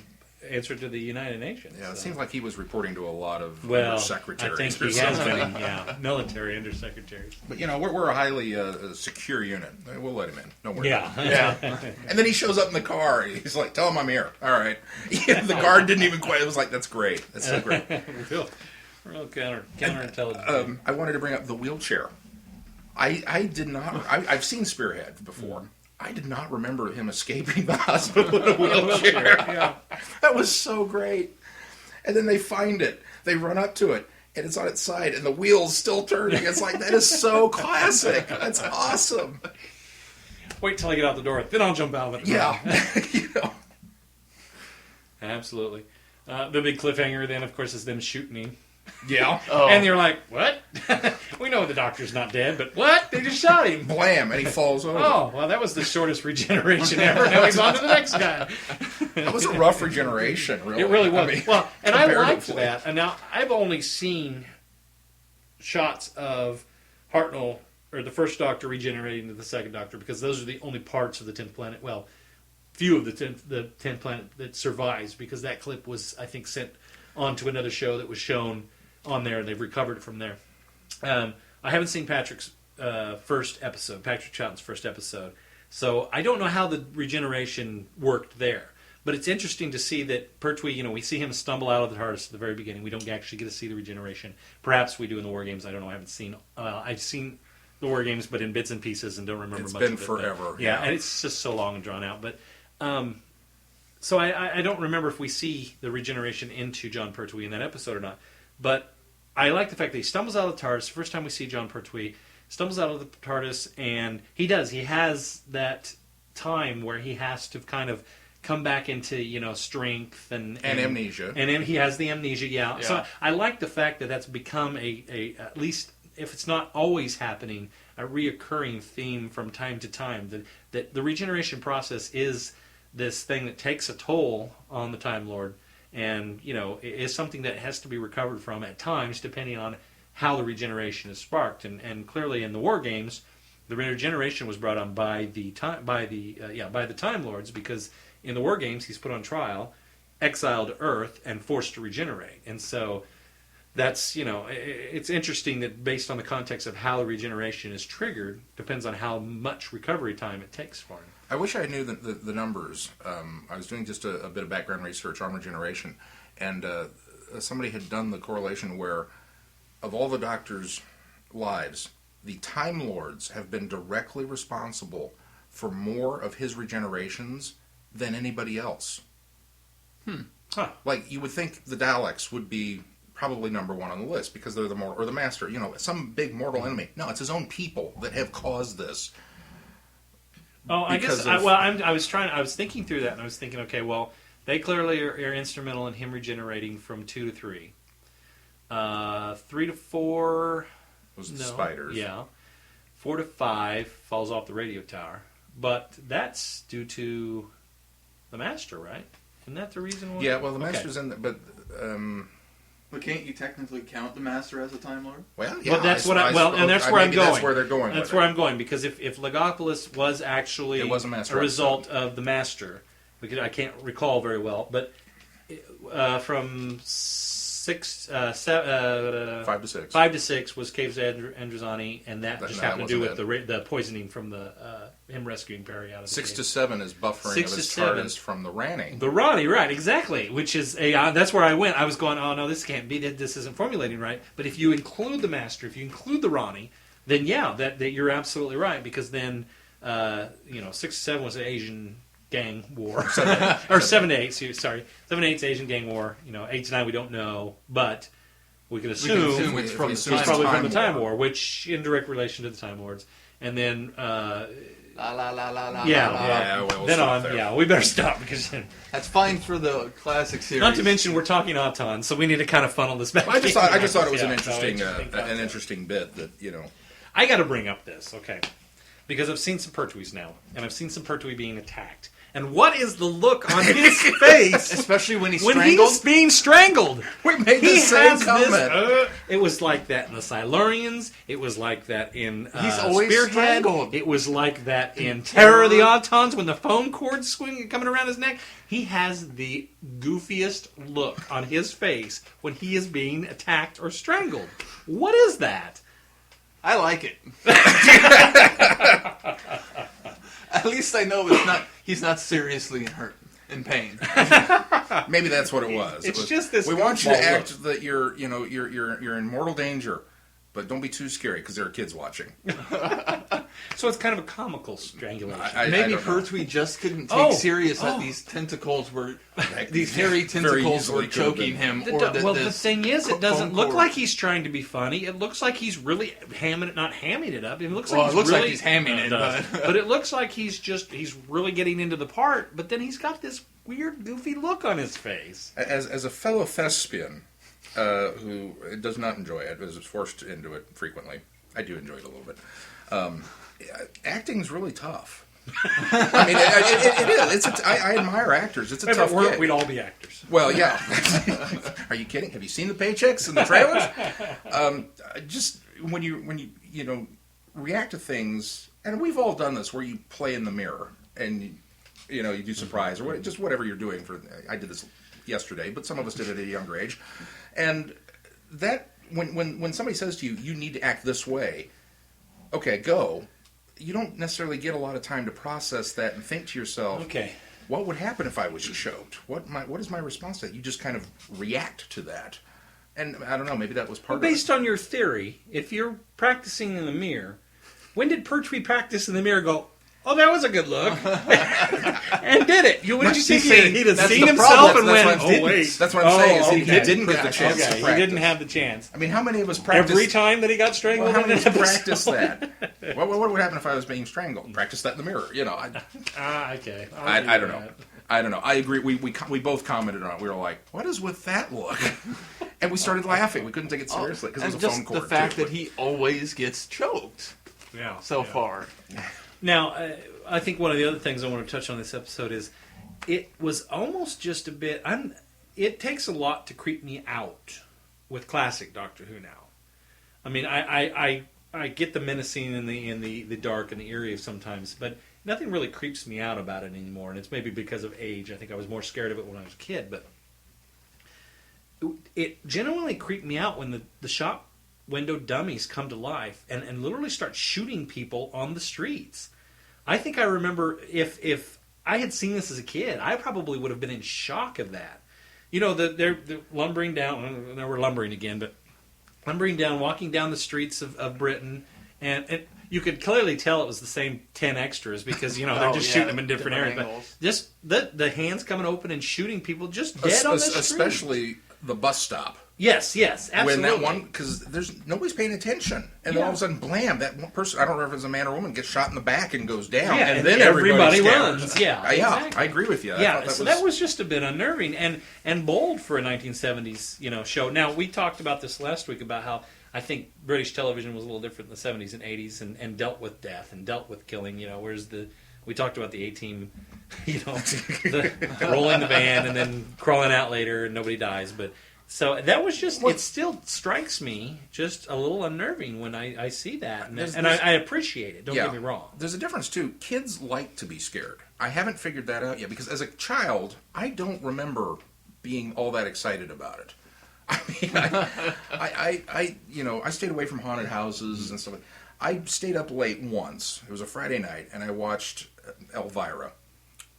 Speaker 4: answer to the United Nations.
Speaker 3: Yeah, it
Speaker 4: so.
Speaker 3: seems like he was reporting to a lot of
Speaker 4: Well,
Speaker 3: secretaries.
Speaker 4: I think he has been, military undersecretaries.
Speaker 3: But, we're a highly secure unit. We'll let him in. Don't worry.
Speaker 2: Yeah.
Speaker 3: And then he shows up in the car. He's like, tell him I'm here. All right. The guard didn't even quite. It was like, that's great. That's so great.
Speaker 4: real counterintelligence.
Speaker 3: I wanted to bring up the wheelchair. I did not. I've seen Spearhead before. I did not remember him escaping the hospital in a wheelchair.
Speaker 4: Yeah.
Speaker 3: That was so great. And then they find it. They run up to it, and it's on its side, and the wheel's still turning. It's like, that is so classic. That's awesome.
Speaker 4: Wait till I get out the door, then I'll jump out of it.
Speaker 3: Yeah.
Speaker 4: Absolutely. The big cliffhanger then, of course, is them shooting him.
Speaker 3: Yeah.
Speaker 2: Oh.
Speaker 4: And you're like, what? We know the doctor's not dead, but what? They just shot him.
Speaker 3: Blam, and he falls over.
Speaker 4: Oh, well, that was the shortest regeneration ever. Now he's on to the next guy.
Speaker 3: That was a rough regeneration, really.
Speaker 4: It really was. Well, and I liked
Speaker 3: comparatively.
Speaker 4: that. And now, I've only seen shots of Hartnell, or the first Doctor regenerating to the second Doctor, because those are the only parts of the 10th planet. Well, few of the 10th planet that survives, because that clip was, I think, sent on to another show that was shown on there, and they've recovered it from there. I haven't seen Patrick's first episode, Patrick Troughton's first episode, so I don't know how the regeneration worked there. But it's interesting to see that Pertwee, we see him stumble out of the TARDIS at the very beginning. We don't actually get to see the regeneration. Perhaps we do in the War Games. I don't know. I haven't seen. I've seen the War Games, but in bits and pieces, and don't remember
Speaker 3: It's
Speaker 4: much
Speaker 3: been
Speaker 4: of it.
Speaker 3: forever.
Speaker 4: But, yeah, and it's just so long and drawn out. But so I don't remember if we see the regeneration into John Pertwee in that episode or not. But I like the fact that he stumbles out of the TARDIS. First time we see John Pertwee, stumbles out of the TARDIS, and he has that time where he has to kind of come back into, strength and
Speaker 3: amnesia.
Speaker 4: And then he has the amnesia, yeah. So I like the fact that that's become a at least, if it's not always happening, a reoccurring theme from time to time. That the regeneration process is this thing that takes a toll on the Time Lord, and is something that has to be recovered from at times, depending on how the regeneration is sparked. And clearly in the War Games, the regeneration was brought on by the Time Lords, because in the War Games he's put on trial, exiled to Earth, and forced to regenerate. And so that's it's interesting that based on the context of how the regeneration is triggered, depends on how much recovery time it takes for him.
Speaker 3: I wish I knew the numbers. I was doing just a bit of background research on regeneration, and somebody had done the correlation where, of all the Doctor's lives, the Time Lords have been directly responsible for more of his regenerations than anybody else.
Speaker 4: Huh.
Speaker 3: Like, you would think the Daleks would be probably number one on the list because they're or the Master, some big mortal enemy. No, it's his own people that have caused this.
Speaker 4: Oh, I guess. I was thinking through that, and I was thinking, okay, well, they clearly are instrumental in him regenerating from 2 to 3. 3 to 4
Speaker 3: Was the spiders?
Speaker 4: Yeah. 4 to 5 falls off the radio tower, but that's due to the Master, right? Isn't that the reason why?
Speaker 3: Yeah. Well, the Master's in, but.
Speaker 2: But can't you technically count the Master as a Time Lord?
Speaker 3: Well, yeah.
Speaker 4: Well, that's
Speaker 3: and
Speaker 4: that's where I'm going.
Speaker 3: That's where they're going.
Speaker 4: That's where I'm going, because if Legopolis was actually
Speaker 3: It was a Master
Speaker 4: result of the Master, because I can't recall very well, but from 5 to 6 was Caves of Androzani, and that just happened to do with the poisoning from the him rescuing Perry out of the
Speaker 3: 6
Speaker 4: cave.
Speaker 3: to 7 is buffering
Speaker 4: 6
Speaker 3: of
Speaker 4: to
Speaker 3: his
Speaker 4: 7.
Speaker 3: TARDIS from the Ranning.
Speaker 4: The Ronnie, right, exactly. Which is that's where I went. I was going, oh no, this can't be. This isn't formulating right. But if you include the Master, if you include the Ronnie, then yeah, that you're absolutely right. Because then 6 to 7 was an Asian gang war, or 7 to 8. Sorry, 7 to 8's Asian gang war. 8 to 9 we don't know, but we can assume
Speaker 2: it's from
Speaker 3: it's
Speaker 2: the
Speaker 4: probably from the
Speaker 3: Time
Speaker 4: Time War, which in direct relation to the Time Lords. And then
Speaker 2: La la la la la.
Speaker 4: yeah,
Speaker 2: la, la.
Speaker 3: Yeah, we'll
Speaker 4: then
Speaker 3: stop
Speaker 4: on,
Speaker 3: there.
Speaker 4: yeah, we better stop because then.
Speaker 2: That's fine for the classic series.
Speaker 4: Not to mention, we're talking Auton, so we need to kind of funnel this back.
Speaker 3: I just thought it was
Speaker 4: Yeah,
Speaker 3: an interesting
Speaker 4: concept.
Speaker 3: interesting bit that
Speaker 4: I got to bring up this, okay, because I've seen some Pertwees now, and I've seen some Pertwee being attacked, And what is the look on his face,
Speaker 2: Especially when he's
Speaker 4: when
Speaker 2: strangled.
Speaker 4: he's being strangled?
Speaker 3: We made the
Speaker 4: He
Speaker 3: same
Speaker 4: has
Speaker 3: comment.
Speaker 4: this. It was like that in the Silurians. It was like that in
Speaker 2: He's always
Speaker 4: Spearhead.
Speaker 2: strangled.
Speaker 4: It was like that in Terror of the Autons when the phone cord's swinging coming around his neck. He has the goofiest look on his face when he is being attacked or strangled. What is that?
Speaker 2: I like it. At least I know he's not seriously hurt, in pain.
Speaker 3: Maybe that's what it was.
Speaker 4: It's
Speaker 3: It was,
Speaker 4: just this
Speaker 3: We want you to
Speaker 4: goofball
Speaker 3: act that you're in mortal danger, but don't be too scary because there are kids watching.
Speaker 4: So it's kind of a comical strangulation.
Speaker 2: Maybe
Speaker 3: don't know.
Speaker 2: Pertwee just couldn't take serious that
Speaker 4: Oh.
Speaker 2: these tentacles were, these hairy
Speaker 3: Very
Speaker 2: tentacles
Speaker 3: easily
Speaker 2: were
Speaker 3: could have
Speaker 2: choking
Speaker 3: been.
Speaker 2: him. Or that
Speaker 4: the
Speaker 2: this
Speaker 4: thing is, it
Speaker 2: phone
Speaker 4: doesn't look
Speaker 2: cord-
Speaker 4: like he's trying to be funny. It looks like he's really not hamming it up. It looks like
Speaker 2: Well,
Speaker 4: he's
Speaker 2: it looks like
Speaker 4: really,
Speaker 2: he's hamming it,
Speaker 4: does.
Speaker 2: but-
Speaker 4: but it looks like he's really getting into the part. But then he's got this weird, goofy look on his face.
Speaker 3: As a fellow thespian who does not enjoy it, but is forced into it frequently, I do enjoy it a little bit. Acting's really tough. I mean, it is. I admire actors. It's a tough gig.
Speaker 4: We'd all be actors.
Speaker 3: Well, yeah. Are you kidding? Have you seen the paychecks and the trailers? Just when you react to things, and we've all done this, where you play in the mirror and you do surprise or just whatever you're doing. I did this yesterday, but some of us did it at a younger age, and that when somebody says to you, you need to act this way. Okay, go. You don't necessarily get a lot of time to process that and think to yourself,
Speaker 4: Okay.
Speaker 3: what would happen if I was choked? What is my response to that? You just kind of react to that. And I don't know, maybe that was part
Speaker 4: Based on your theory, if you're practicing in the mirror, when did Pertwee practice in the mirror? Go, oh, that was a good look, and did it? Wouldn't you think he'd have
Speaker 2: that's
Speaker 4: seen
Speaker 2: the
Speaker 4: himself
Speaker 2: problem.
Speaker 4: and
Speaker 3: That's
Speaker 4: went,
Speaker 3: what I
Speaker 4: oh wait,
Speaker 3: That's what I'm saying, is he
Speaker 4: okay.
Speaker 3: didn't get the chance to
Speaker 4: Okay,
Speaker 3: practice.
Speaker 4: he didn't have the chance.
Speaker 3: I mean, how many of us practice...
Speaker 4: Every time that he got strangled,
Speaker 3: Well, how
Speaker 4: in
Speaker 3: many
Speaker 4: an
Speaker 3: of us practice
Speaker 4: episode?
Speaker 3: that? What would happen if I was being strangled? Practice that in the mirror.
Speaker 4: Okay.
Speaker 3: I don't know. I don't know. I agree. We both commented on it. We were like, what is with that look? And we started laughing. We couldn't take it seriously because it was a
Speaker 2: just
Speaker 3: phone cord.
Speaker 2: the fact
Speaker 3: too,
Speaker 2: that he always gets choked
Speaker 4: Yeah.
Speaker 2: so far.
Speaker 4: Now, I think one of the other things I want to touch on this episode is it was almost just a bit. It takes a lot to creep me out with classic Doctor Who now. I mean, I get the menacing and the dark and the eerie of sometimes, but nothing really creeps me out about it anymore. And it's maybe because of age. I think I was more scared of it when I was a kid, but it genuinely creeped me out when the shop window dummies come to life and literally start shooting people on the streets. I think I remember if I had seen this as a kid, I probably would have been in shock of that. They're lumbering down. Now we're lumbering again, but lumbering down, walking down the streets of Britain, and you could clearly tell it was the same 10 extras because they're just shooting them in different areas.
Speaker 2: angles.
Speaker 4: But just the hands coming open and shooting people just dead on the street.
Speaker 3: especially the bus stop.
Speaker 4: Yes, absolutely.
Speaker 3: When that one, because nobody's paying attention, and then all of a sudden, blam! That one person, I don't remember if it's a man or woman, gets shot in the back and goes down,
Speaker 4: Yeah,
Speaker 3: and
Speaker 4: and
Speaker 3: then
Speaker 4: everybody
Speaker 3: runs.
Speaker 4: runs. Yeah, exactly.
Speaker 3: I agree with you. I
Speaker 4: Yeah,
Speaker 3: thought
Speaker 4: that was just a bit unnerving and bold for a 1970s show. Now we talked about this last week about how I think British television was a little different in the 70s and 80s and dealt with death and dealt with killing. Whereas we talked about the A-Team, rolling the van and then crawling out later and nobody dies, but. So that was just, it still strikes me just a little unnerving when I see that. And I appreciate it, don't get me wrong.
Speaker 3: There's a difference, too. Kids like to be scared. I haven't figured that out yet, because as a child, I don't remember being all that excited about it. I mean, I stayed away from haunted houses and stuff. I stayed up late once. It was a Friday night, and I watched Elvira.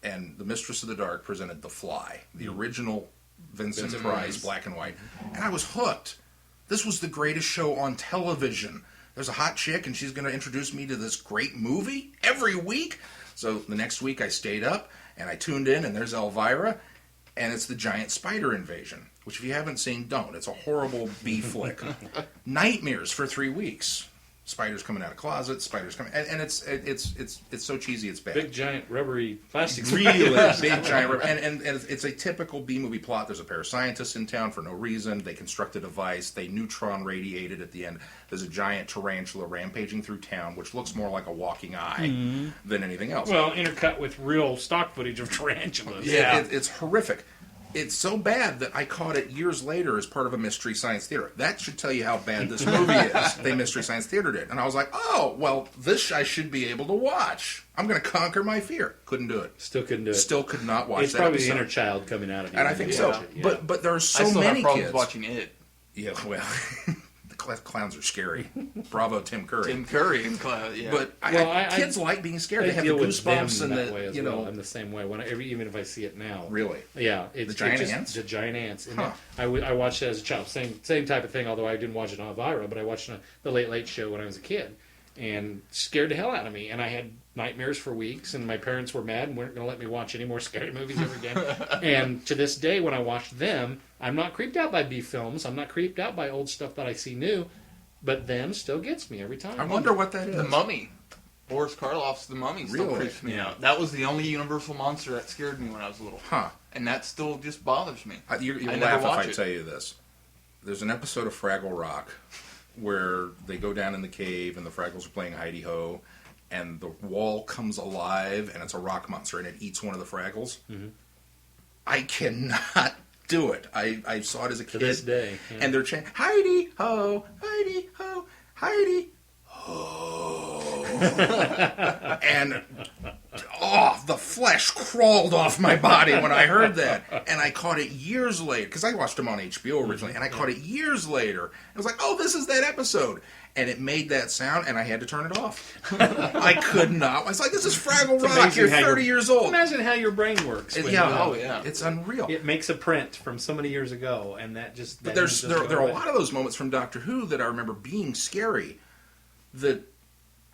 Speaker 3: And The Mistress of the Dark presented The Fly, the original Vincent Price, black and white, and I was hooked. This was the greatest show on television. There's a hot chick, and she's going to introduce me to this great movie every week. So the next week I stayed up, and I tuned in, and there's Elvira, and it's the giant spider invasion, which if you haven't seen, don't. It's a horrible B flick. Nightmares for 3 weeks. spiders coming out of closets, spiders coming, and it's so cheesy, it's bad.
Speaker 4: Big giant rubbery plastic
Speaker 3: Really
Speaker 4: spiders.
Speaker 3: big giant rubber, and it's a typical B movie plot. There's a pair of scientists in town for no reason. They construct a device. They neutron radiate it at the end. There's a giant tarantula rampaging through town, which looks more like a walking eye than anything else.
Speaker 4: Well, intercut with real stock footage of tarantulas.
Speaker 3: It's horrific. It's so bad that I caught it years later as part of a Mystery Science Theater. That should tell you how bad this movie is. They Mystery Science Theatered it. And I was like, oh, well, this I should be able to watch. I'm going to conquer my fear. Couldn't do it.
Speaker 4: Still couldn't do it.
Speaker 3: Still could not watch
Speaker 4: It's
Speaker 3: that
Speaker 4: probably
Speaker 3: episode.
Speaker 4: the inner child coming out of you.
Speaker 3: And I think so.
Speaker 4: Watch it, yeah.
Speaker 3: But there are so
Speaker 2: I still
Speaker 3: many
Speaker 2: have problems
Speaker 3: kids.
Speaker 2: watching it.
Speaker 3: Yeah, well, the clowns are scary. Bravo, Tim Curry.
Speaker 2: Tim Curry and Cloud, yeah.
Speaker 3: But kids like being scared. They have the
Speaker 4: deal with them
Speaker 3: goosebumps and
Speaker 4: that way as
Speaker 3: you know.
Speaker 4: well. I'm the same way. Even if I see it now,
Speaker 3: Really?
Speaker 4: yeah, it's
Speaker 3: The giant
Speaker 4: just,
Speaker 3: ants?
Speaker 4: The giant ants. And
Speaker 3: Huh.
Speaker 4: I watched it as a child. Same type of thing. Although I didn't watch it on Elvira, but I watched the Late Late Show when I was a kid, and scared the hell out of me. And I had nightmares for weeks. And my parents were mad and weren't going to let me watch any more scary movies ever again. And to this day, when I watch them, I'm not creeped out by B films. I'm not creeped out by old stuff that I see new. But them still gets me every time.
Speaker 3: I wonder what that is.
Speaker 2: The Mummy. Boris Karloff's The Mummy still
Speaker 3: Really?
Speaker 2: creeps me out. That was the only Universal monster that scared me when I was little.
Speaker 3: Huh.
Speaker 2: And that still just bothers me.
Speaker 3: You'll
Speaker 2: I never
Speaker 3: laugh if
Speaker 2: watch
Speaker 3: I
Speaker 2: it.
Speaker 3: tell you this. There's an episode of Fraggle Rock where they go down in the cave and the Fraggles are playing hidey ho, and the wall comes alive and it's a rock monster and it eats one of the Fraggles.
Speaker 4: Mm-hmm.
Speaker 3: I cannot do it. I saw it as a kid.
Speaker 4: To this day. Yeah.
Speaker 3: And they're chanting, hidey ho, hidey ho, hidey ho. And the flesh crawled off my body when I heard that. And I caught it years later, because I watched them on HBO originally, and I caught it years later. I was like, oh, this is that episode. And it made that sound, and I had to turn it off. I could not. I was like, this is Fraggle Rock.
Speaker 4: amazing
Speaker 3: You're
Speaker 4: how
Speaker 3: 30 years old.
Speaker 4: Imagine how your brain works. when
Speaker 3: Yeah,
Speaker 4: you-
Speaker 2: Oh, yeah.
Speaker 3: It's unreal.
Speaker 4: It makes a print from so many years ago, and that just.
Speaker 3: But
Speaker 4: that
Speaker 3: there
Speaker 4: just
Speaker 3: are a
Speaker 4: away.
Speaker 3: lot of those moments from Doctor Who that I remember being scary that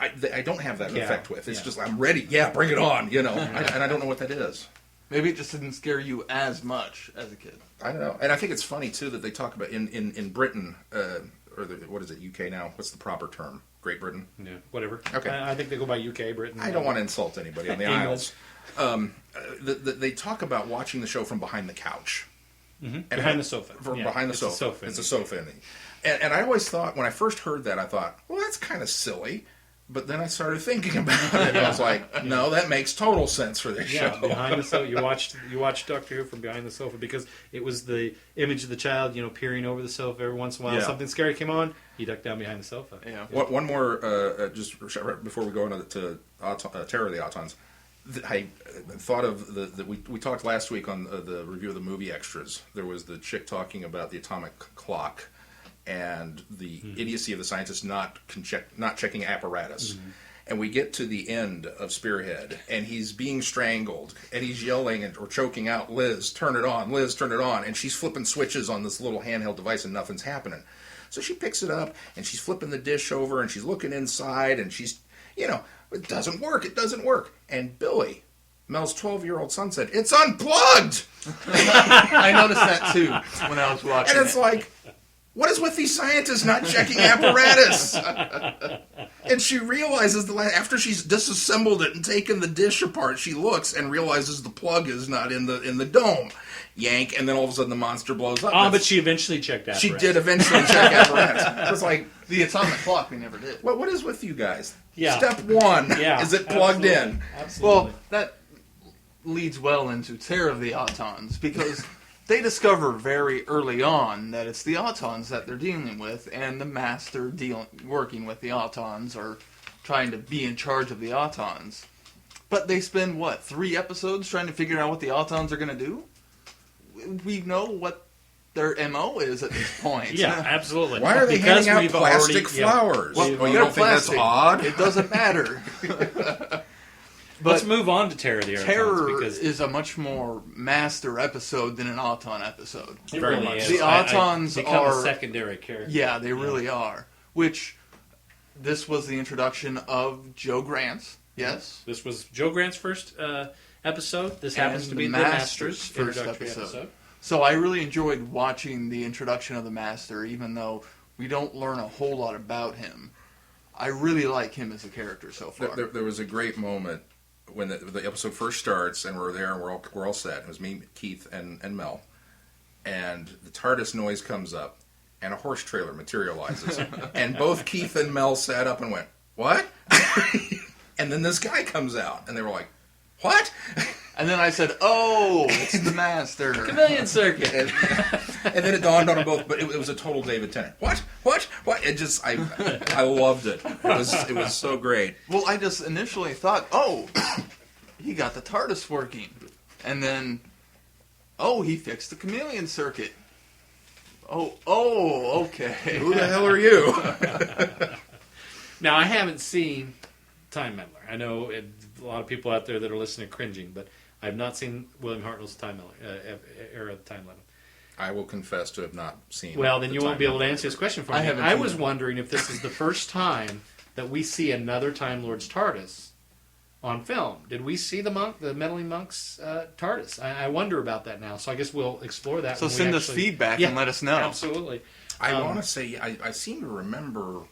Speaker 3: I don't have that
Speaker 4: Yeah,
Speaker 3: effect with. It's
Speaker 4: yeah.
Speaker 3: just, I'm ready. Yeah, bring it on, you know. And I don't know what that is.
Speaker 2: Maybe it just didn't scare you as much as a kid.
Speaker 3: I don't know. And I think it's funny, too, that they talk about in Britain, what is it, UK now? What's the proper term? Great Britain?
Speaker 4: Yeah, whatever.
Speaker 3: Okay.
Speaker 4: I think they go by UK, Britain.
Speaker 3: I don't want to insult anybody on the
Speaker 4: England.
Speaker 3: Isles. They talk about watching the show from behind the couch.
Speaker 4: Mm-hmm.
Speaker 3: And
Speaker 4: Behind the sofa.
Speaker 3: From
Speaker 4: Yeah,
Speaker 3: behind the
Speaker 4: it's
Speaker 3: sofa.
Speaker 4: a sofa.
Speaker 3: It's a sofa ending. And I always thought, when I first heard that, I thought, well, that's kind of silly. But then I started thinking about it, and I was like, no, that makes total sense for this
Speaker 4: Yeah,
Speaker 3: show.
Speaker 4: behind the sofa. You watched Doctor Who from behind the sofa because it was the image of the child, peering over the sofa every once in a while.
Speaker 3: Yeah.
Speaker 4: Something scary came on, you duck down behind the sofa.
Speaker 2: Yeah.
Speaker 3: One more, just right before we go on to Terror of the Autons. I thought of we talked last week on the review of the movie extras. There was the chick talking about the atomic clock and the idiocy of the scientists not checking apparatus. And we get to the end of Spearhead, and he's being strangled, and he's yelling or choking out, Liz, turn it on, Liz, turn it on. And she's flipping switches on this little handheld device, and nothing's happening. So she picks it up, and she's flipping the dish over, and she's looking inside, and she's, it doesn't work. And Billy, Mel's 12-year-old son, said, it's unplugged!
Speaker 2: I noticed that, too, when I was watching
Speaker 3: And it's
Speaker 2: it.
Speaker 3: like, what is with these scientists not checking apparatus? And she realizes after she's disassembled it and taken the dish apart, she looks and realizes the plug is not in the dome. Yank, and then all of a sudden the monster blows up.
Speaker 4: But she eventually checked apparatus.
Speaker 3: she did eventually check apparatus. It was like,
Speaker 2: The atomic clock, we never did.
Speaker 3: what is with you guys?
Speaker 4: Yeah.
Speaker 3: Step one,
Speaker 4: Yeah,
Speaker 3: is it plugged
Speaker 4: absolutely.
Speaker 3: in?
Speaker 4: Absolutely.
Speaker 2: Well, that leads well into Terror of the Autons, because they discover very early on that it's the Autons that they're dealing with, and the Master working with the Autons, or trying to be in charge of the Autons. But they spend, 3 episodes trying to figure out what the Autons are going to do? We know what their MO is at this point.
Speaker 4: Yeah, absolutely.
Speaker 3: Why are they
Speaker 4: Because
Speaker 3: handing out
Speaker 4: we've
Speaker 3: plastic
Speaker 4: already- yeah.
Speaker 3: flowers?
Speaker 2: Well,
Speaker 3: you
Speaker 2: they're
Speaker 3: don't think that's
Speaker 2: plastic.
Speaker 3: odd?
Speaker 2: It doesn't matter.
Speaker 4: Let's
Speaker 2: But
Speaker 4: move on to Terror of the Autons.
Speaker 2: Terror
Speaker 4: because
Speaker 2: is a much more Master episode than an Auton episode.
Speaker 4: it
Speaker 3: very
Speaker 4: really
Speaker 3: much.
Speaker 4: is.
Speaker 2: The Autons
Speaker 4: become
Speaker 2: are-
Speaker 4: a secondary character.
Speaker 2: Yeah, they really are. Which, this was the introduction of Joe Grant's. Yes.
Speaker 4: This was Joe Grant's first episode. This happens
Speaker 2: And
Speaker 4: to be the
Speaker 2: Master's
Speaker 4: Master's
Speaker 2: first
Speaker 4: introductory
Speaker 2: episode. So I really enjoyed watching the introduction of the Master, even though we don't learn a whole lot about him. I really like him as a character so far.
Speaker 3: There was a great moment when the episode first starts, and we're there, and we're all set. It was me, Keith, and Mel, and the TARDIS noise comes up, and a horse trailer materializes, and both Keith and Mel sat up and went, "What?" And then this guy comes out, and they were like, "What?"
Speaker 2: And then I said, "Oh, it's the Master."
Speaker 4: Chameleon Circuit.
Speaker 3: And then it dawned on them both, but it was a total David Tennant. What? It just, I loved it. It was so great.
Speaker 2: Well, I just initially thought, oh, he got the TARDIS working. And then, oh, he fixed the chameleon circuit. Oh, okay.
Speaker 3: Who the hell are you?
Speaker 4: Now, I haven't seen Time Meddler. I know a lot of people out there that are listening are cringing, but I have not seen William Hartnell's Time Meddler, era of the Time Meddler.
Speaker 3: I will confess to have not seen.
Speaker 4: Well, then you won't be able to answer this question for me. I was
Speaker 2: seen
Speaker 4: wondering if this is the first time that we see another Time Lord's TARDIS on film. Did we see the meddling monk's TARDIS? I wonder about that now. So I guess we'll explore that.
Speaker 2: So send us feedback and let us know.
Speaker 4: Absolutely.
Speaker 3: I want to say I seem to remember.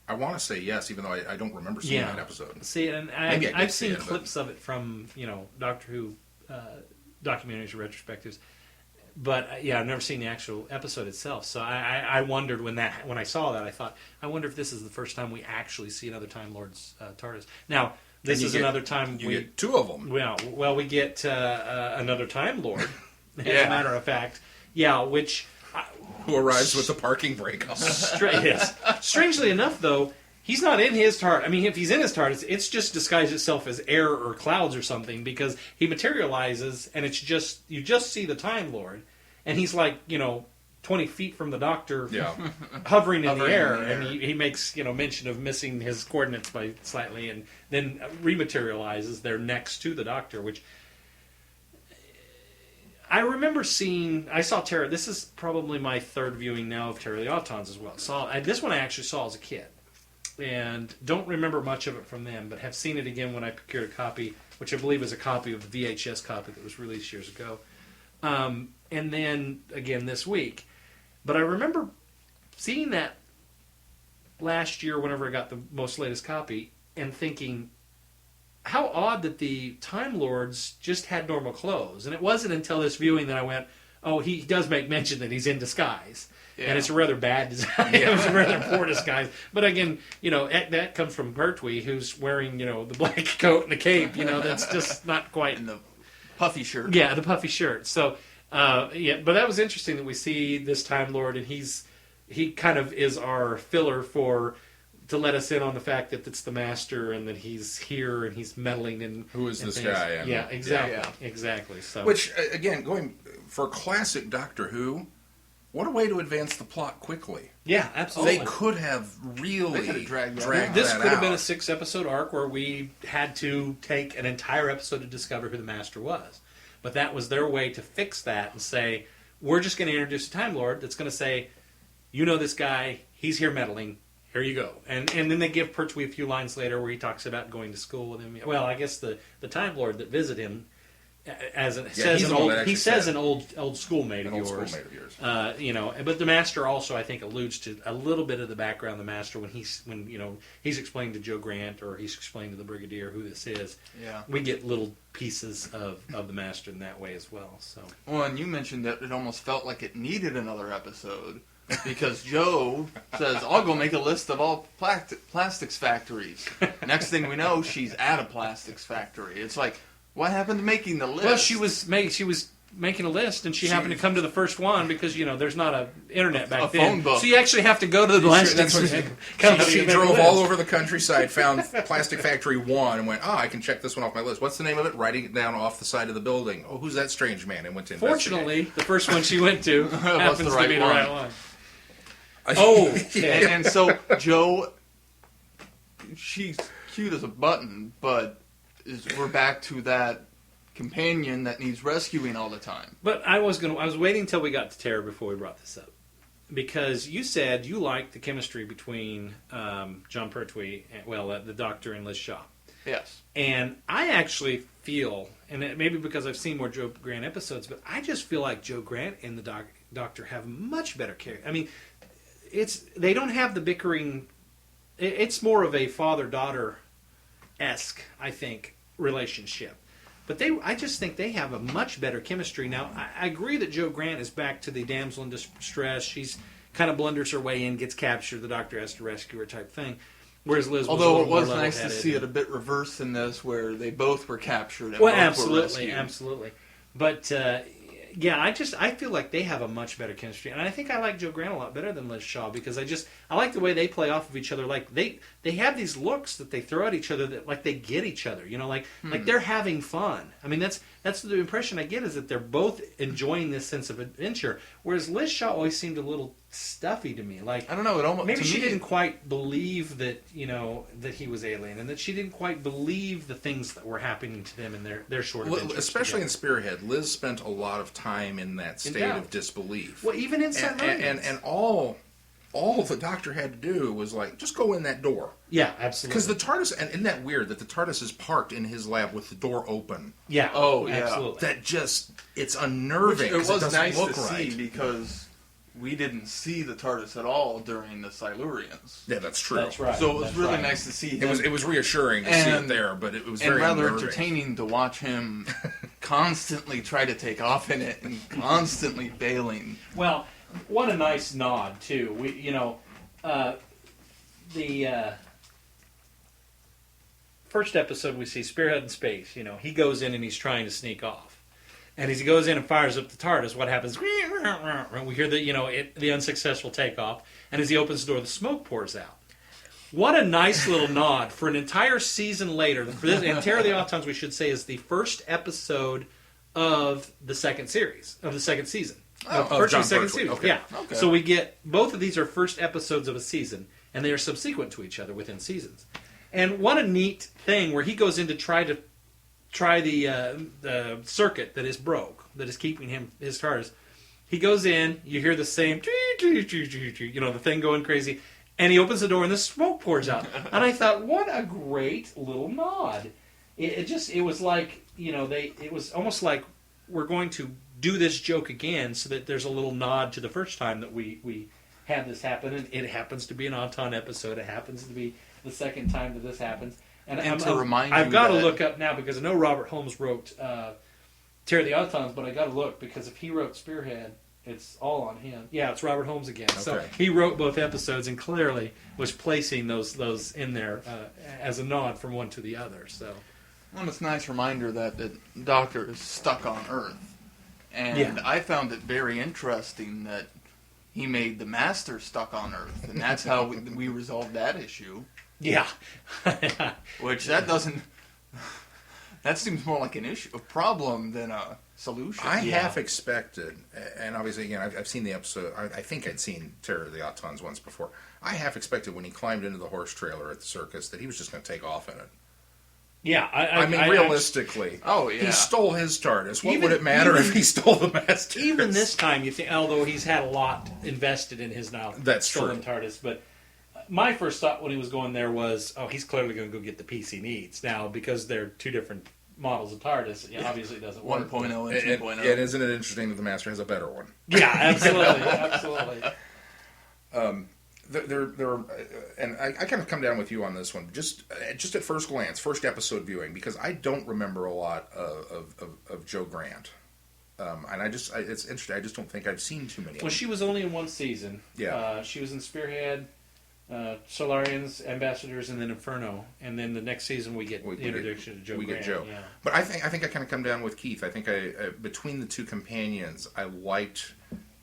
Speaker 3: I want to say yes, even though I don't remember seeing that episode.
Speaker 4: See, and I've seen clips of it from Doctor Who documentaries or retrospectives. But I've never seen the actual episode itself. So I wondered when I saw that. I thought, I wonder if this is the first time we actually see another Time Lord's TARDIS. Now, this is another time
Speaker 3: we get two of them.
Speaker 4: Well, we get another Time Lord. As a matter of fact, which
Speaker 3: who arrives with the parking brake on.
Speaker 4: Yes. Strangely enough, though, he's not in his TARDIS. I mean, if he's in his TARDIS, it's just disguised itself as air or clouds or something, because he materializes and you just see the Time Lord, and he's like 20 feet from the Doctor, hovering in the air, and he makes mention of missing his coordinates by slightly, and then rematerializes there next to the Doctor, which I remember seeing. I saw Terror. This is probably my third viewing now of Terror of the Autons as well. This one I actually saw as a kid, and don't remember much of it from then, but have seen it again when I procured a copy, which I believe is a copy of the VHS copy that was released years ago, and then again this week. But I remember seeing that last year whenever I got the most latest copy and thinking, how odd that the Time Lords just had normal clothes. And it wasn't until this viewing that I went, oh, he does make mention that he's in disguise. Yeah. And it's a rather bad design. It was a rather poor disguise. But again, that comes from Pertwee, who's wearing, the black coat and the cape. That's just not quite...
Speaker 2: And the puffy shirt.
Speaker 4: Yeah, the puffy shirt. So, but that was interesting that we see this Time Lord, and he kind of is our filler to let us in on the fact that it's the Master and that he's here and he's meddling in.
Speaker 3: Who is this
Speaker 4: things.
Speaker 3: guy?
Speaker 4: Yeah, exactly. Exactly. So,
Speaker 3: which, again, going for classic Doctor Who, what a way to advance the plot quickly.
Speaker 4: Yeah, absolutely.
Speaker 3: They could have really dragged that
Speaker 4: This could have been a
Speaker 3: out.
Speaker 4: 6-episode arc where we had to take an entire episode to discover who the Master was. But that was their way to fix that and say, we're just going to introduce a Time Lord that's going to say, this guy, he's here meddling. Here you go. And then they give Pertwee a few lines later where he talks about going to school with him. Well, I guess the Time Lord that visited him says an old schoolmate of yours. But the Master also, I think, alludes to a little bit of the background of the Master when he's explaining to Joe Grant or he's explaining to the Brigadier who this is.
Speaker 2: Yeah.
Speaker 4: We get little pieces of the Master in that way as well. So.
Speaker 2: Well, and you mentioned that it almost felt like it needed another episode. Because Joe says, I'll go make a list of all plastics factories. Next thing we know, she's at a plastics factory. It's like, what happened to making the list?
Speaker 4: Well, she was making a list, and she happened to come to the first one because, there's not an internet back then.
Speaker 2: Phone book.
Speaker 4: So you actually have to go to the plastics company.
Speaker 3: She drove all over the countryside, found Plastic Factory 1, and went, I can check this one off my list. What's the name of it? Writing it down off the side of the building. Oh, who's that strange man? And went to investigate.
Speaker 4: Fortunately, the first one she went to happens to be the right one.
Speaker 2: And so Joe, she's cute as a button, but we're back to that companion that needs rescuing all the time.
Speaker 4: But I was waiting until we got to Terror before we brought this up, because you said you liked the chemistry between John Pertwee, the Doctor, and Liz Shaw.
Speaker 2: Yes. And
Speaker 4: I actually feel, and it may be because I've seen more Joe Grant episodes, but I just feel like Joe Grant and the Doctor have much better character. I mean, they don't have the bickering
Speaker 5: it's more of a father-daughter-esque, I think, relationship. But I just think they have a much better chemistry. Now, I agree that Jo Grant is back to the damsel in distress. She's kind of blunders her way in, gets captured, the doctor has to rescue her type thing. Whereas Liz
Speaker 2: Although
Speaker 5: was
Speaker 2: it was nice to see it a bit reversed in this, where they both were captured and both were rescued.
Speaker 5: Absolutely. But yeah, I feel like they have a much better chemistry, and I think I like Jo Grant a lot better than Liz Shaw because I like the way they play off of each other. Like they have these looks that they throw at each other that like they get each other. You know, like they're having fun. I mean, that's the impression I get is that they're both enjoying this sense of adventure. Whereas Liz Shaw always seemed a little stuffy to me. Like
Speaker 2: I don't know. It almost
Speaker 5: maybe she didn't quite believe that that he was alien, and that she didn't quite believe the things that were happening to them in their short adventures.
Speaker 3: Especially
Speaker 5: together.
Speaker 3: in Spearhead, Liz spent a lot of time in that state of disbelief.
Speaker 5: Well, even in Silurians.
Speaker 3: and all the doctor had to do was like just go in that door.
Speaker 5: Yeah, absolutely.
Speaker 3: Because the TARDIS, and isn't that weird that the TARDIS is parked in his lab with the door open?
Speaker 5: Yeah.
Speaker 2: Oh, yeah.
Speaker 5: Absolutely.
Speaker 3: That just it's unnerving.
Speaker 2: Which it was nice
Speaker 3: look
Speaker 2: to
Speaker 3: right.
Speaker 2: see because we didn't see the TARDIS at all during the Silurians.
Speaker 3: Yeah, that's true.
Speaker 5: That's right.
Speaker 2: So it was
Speaker 5: That's
Speaker 2: really
Speaker 5: right.
Speaker 2: nice to see him.
Speaker 3: It was reassuring to see it there, but it was
Speaker 2: and
Speaker 3: very
Speaker 2: rather
Speaker 3: unnerving.
Speaker 2: entertaining to watch him constantly try to take off in it and constantly bailing.
Speaker 5: Well, what a nice nod too. We, the first episode we see Spearhead in space. He goes in and he's trying to sneak off, and as he goes in and fires up the TARDIS, what happens? We hear the unsuccessful takeoff, and as he opens the door, the smoke pours out. What a nice little nod for an entire season later. For this, and Terror of the Autons, we should say, is the first episode of the second series, of the second season. First and second series.
Speaker 3: Okay.
Speaker 5: Yeah.
Speaker 2: Okay.
Speaker 5: So we get, both of these are first episodes of a season, and they are subsequent to each other within seasons. And what a neat thing where he goes in to try the circuit that is broke, that is keeping his TARDIS. He goes in, you hear the same, the thing going crazy, and he opens the door and the smoke pours out. And I thought, what a great little nod. It was like, it was almost like we're going to do this joke again so that there's a little nod to the first time that we had this happen. And it happens to be an Auton episode. It happens to be the second time that this happens.
Speaker 2: And to remind
Speaker 5: I've
Speaker 2: you
Speaker 5: got to
Speaker 2: that-
Speaker 5: look up now because I know Robert Holmes wrote Terror of the Autons, but I got to look because if he wrote Spearhead, it's all on him. Yeah, it's Robert Holmes again. Okay. So he wrote both episodes and clearly was placing those in there as a nod from one to the other. So,
Speaker 2: Well, it's a nice reminder that the Doctor is stuck on Earth. And I found it very interesting that he made the Master stuck on Earth. And that's how we resolved that issue.
Speaker 5: yeah.
Speaker 2: Which that doesn't... That seems more like a problem than a solution.
Speaker 3: I half expected, and obviously, again, I've seen the episode. I think I'd seen Terror of the Autons once before. I half expected when he climbed into the horse trailer at the circus that he was just going to take off in it.
Speaker 5: Yeah.
Speaker 3: I mean, realistically. He stole his TARDIS. What would it matter if he stole the Master's?
Speaker 5: Even this time, you think, although he's had a lot invested in his now stolen TARDIS, but my first thought when he was going there was, he's clearly going to go get the piece he needs. Now, because they're two different models of TARDIS, obviously it doesn't work.
Speaker 2: 1.0 and 2.0.
Speaker 3: And isn't it interesting that the Master has a better one?
Speaker 5: Yeah, absolutely. Absolutely.
Speaker 3: And I kind of come down with you on this one, just at first glance, first episode viewing, because I don't remember a lot of Jo Grant. And it's interesting, I just don't think I've seen too many.
Speaker 5: Well, she was only in one season.
Speaker 3: Yeah.
Speaker 5: She was in Spearhead, Solarians, Ambassadors, and then Inferno. And then the next season we get the introduction to Jo Grant.
Speaker 3: We get Jo.
Speaker 5: Yeah.
Speaker 3: But I think I kind of come down with Keith. I think between the two companions, I liked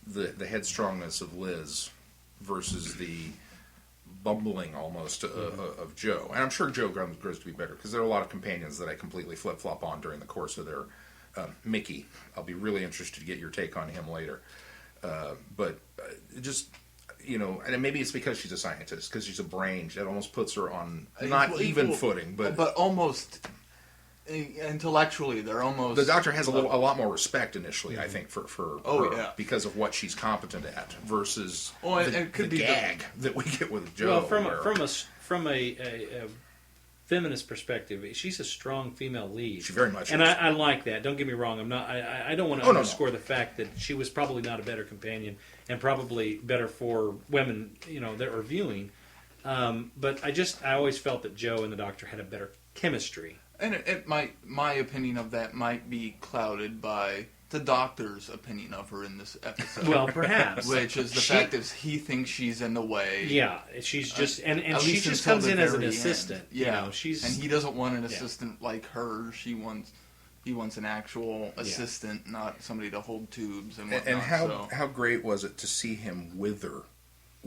Speaker 3: the headstrongness of Liz versus the bumbling almost of Jo. And I'm sure Jo grows to be better, because there are a lot of companions that I completely flip-flop on during the course of their... Mickey, I'll be really interested to get your take on him later. But just... and maybe it's because she's a scientist, because she's a brain. That almost puts her on not even footing, but
Speaker 2: almost intellectually, they're almost.
Speaker 3: The Doctor has a lot more respect initially, I think, for her,
Speaker 2: yeah,
Speaker 3: because of what she's competent at versus
Speaker 2: it could be
Speaker 3: gag that we get with Jo.
Speaker 5: Well, from a feminist perspective, she's a strong female lead.
Speaker 3: She very much
Speaker 5: and
Speaker 3: is.
Speaker 5: I like that. Don't get me wrong. I'm not. I don't want to underscore the fact that she was probably not a better companion and probably better for women, that are viewing. But I always felt that Joe and the Doctor had a better chemistry.
Speaker 2: And my opinion of that might be clouded by the Doctor's opinion of her in this episode.
Speaker 5: Well, perhaps.
Speaker 2: Which is the fact that he thinks she's in the way.
Speaker 5: Yeah, she's just and
Speaker 2: At
Speaker 5: she
Speaker 2: least
Speaker 5: just
Speaker 2: until
Speaker 5: comes
Speaker 2: the
Speaker 5: in as an
Speaker 2: very
Speaker 5: assistant.
Speaker 2: end. Yeah,
Speaker 5: You know, she's
Speaker 2: and he doesn't want an assistant like her. He wants an actual assistant, not somebody to hold tubes and whatnot.
Speaker 3: And how great was it to see him wither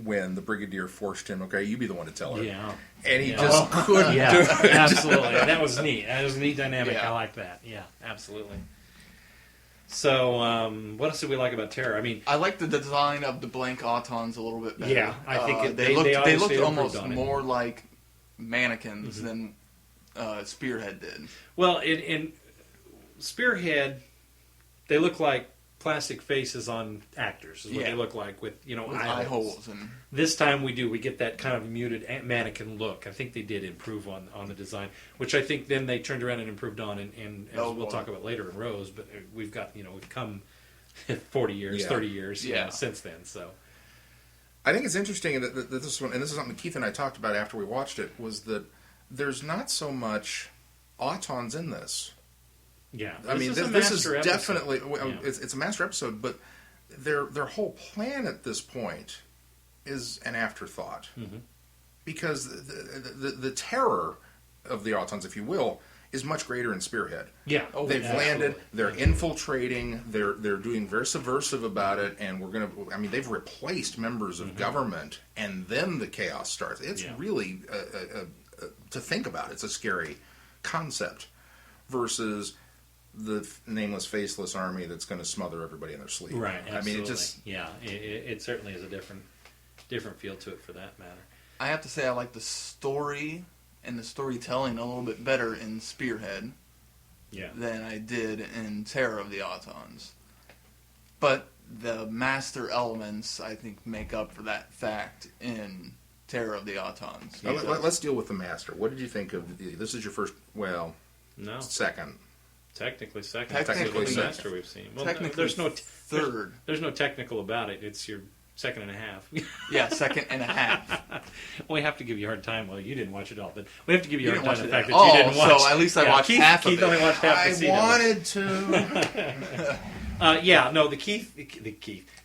Speaker 3: when the Brigadier forced him, okay, you be the one to tell her.
Speaker 5: Yeah.
Speaker 3: And he just couldn't
Speaker 5: Yeah,
Speaker 3: do it.
Speaker 5: absolutely. That was neat. That was a neat dynamic.
Speaker 2: Yeah.
Speaker 5: I like that. Yeah, absolutely. So, what else did we like about Terra? I mean,
Speaker 2: I like the design of the blank Autons a little bit better.
Speaker 5: Yeah, I think
Speaker 2: they looked
Speaker 5: obviously
Speaker 2: almost
Speaker 5: improved on it.
Speaker 2: more like mannequins than Spearhead did.
Speaker 5: well, in Spearhead, they look like plastic faces on actors. Is what they look like with
Speaker 2: With
Speaker 5: eye
Speaker 2: eye holes and
Speaker 5: This time we get that kind of muted mannequin look. I think they did improve on the design, which I think then they turned around and improved on, and as we'll talk about later in Rose. But we've come 40 years, 30 years since then. So
Speaker 3: I think it's interesting that this one, and this is something Keith and I talked about after we watched it, was that there's not so much Autons in this.
Speaker 5: yeah,
Speaker 3: I mean, this is definitely it's a master episode, but their whole plan at this point is an afterthought, because the terror of the Autons, if you will, is much greater in Spearhead.
Speaker 5: Yeah,
Speaker 3: They've landed. They're infiltrating. They're doing very subversive about it, and they've replaced members of government, and then the chaos starts. It's really to think about. It's a scary concept versus the nameless, faceless army that's going to smother everybody in their sleep.
Speaker 5: right. Absolutely.
Speaker 3: I mean, it just
Speaker 5: it certainly is a different feel to it for that matter.
Speaker 2: I have to say I like the story and the storytelling a little bit better in Spearhead than I did in Terror of the Autons. But the master elements, I think, make up for that fact in Terror of the Autons.
Speaker 3: Now, let's deal with the master. What did you think of this? Is your first? Well, second.
Speaker 5: Technically second.
Speaker 2: Technically
Speaker 5: the
Speaker 2: second.
Speaker 5: master we've seen. Well,
Speaker 2: Technically
Speaker 5: there's no
Speaker 2: third.
Speaker 5: There's no technical about it. It's your second and a half.
Speaker 2: Yeah, second and a half.
Speaker 5: We have to give you a hard time. Well, you didn't watch it all, but we have to give you a hard time the fact
Speaker 2: it.
Speaker 5: that you didn't watch.
Speaker 2: So at least I watched half of
Speaker 5: Keith
Speaker 2: it.
Speaker 5: only watched half the
Speaker 3: I
Speaker 5: scene.
Speaker 3: wanted to.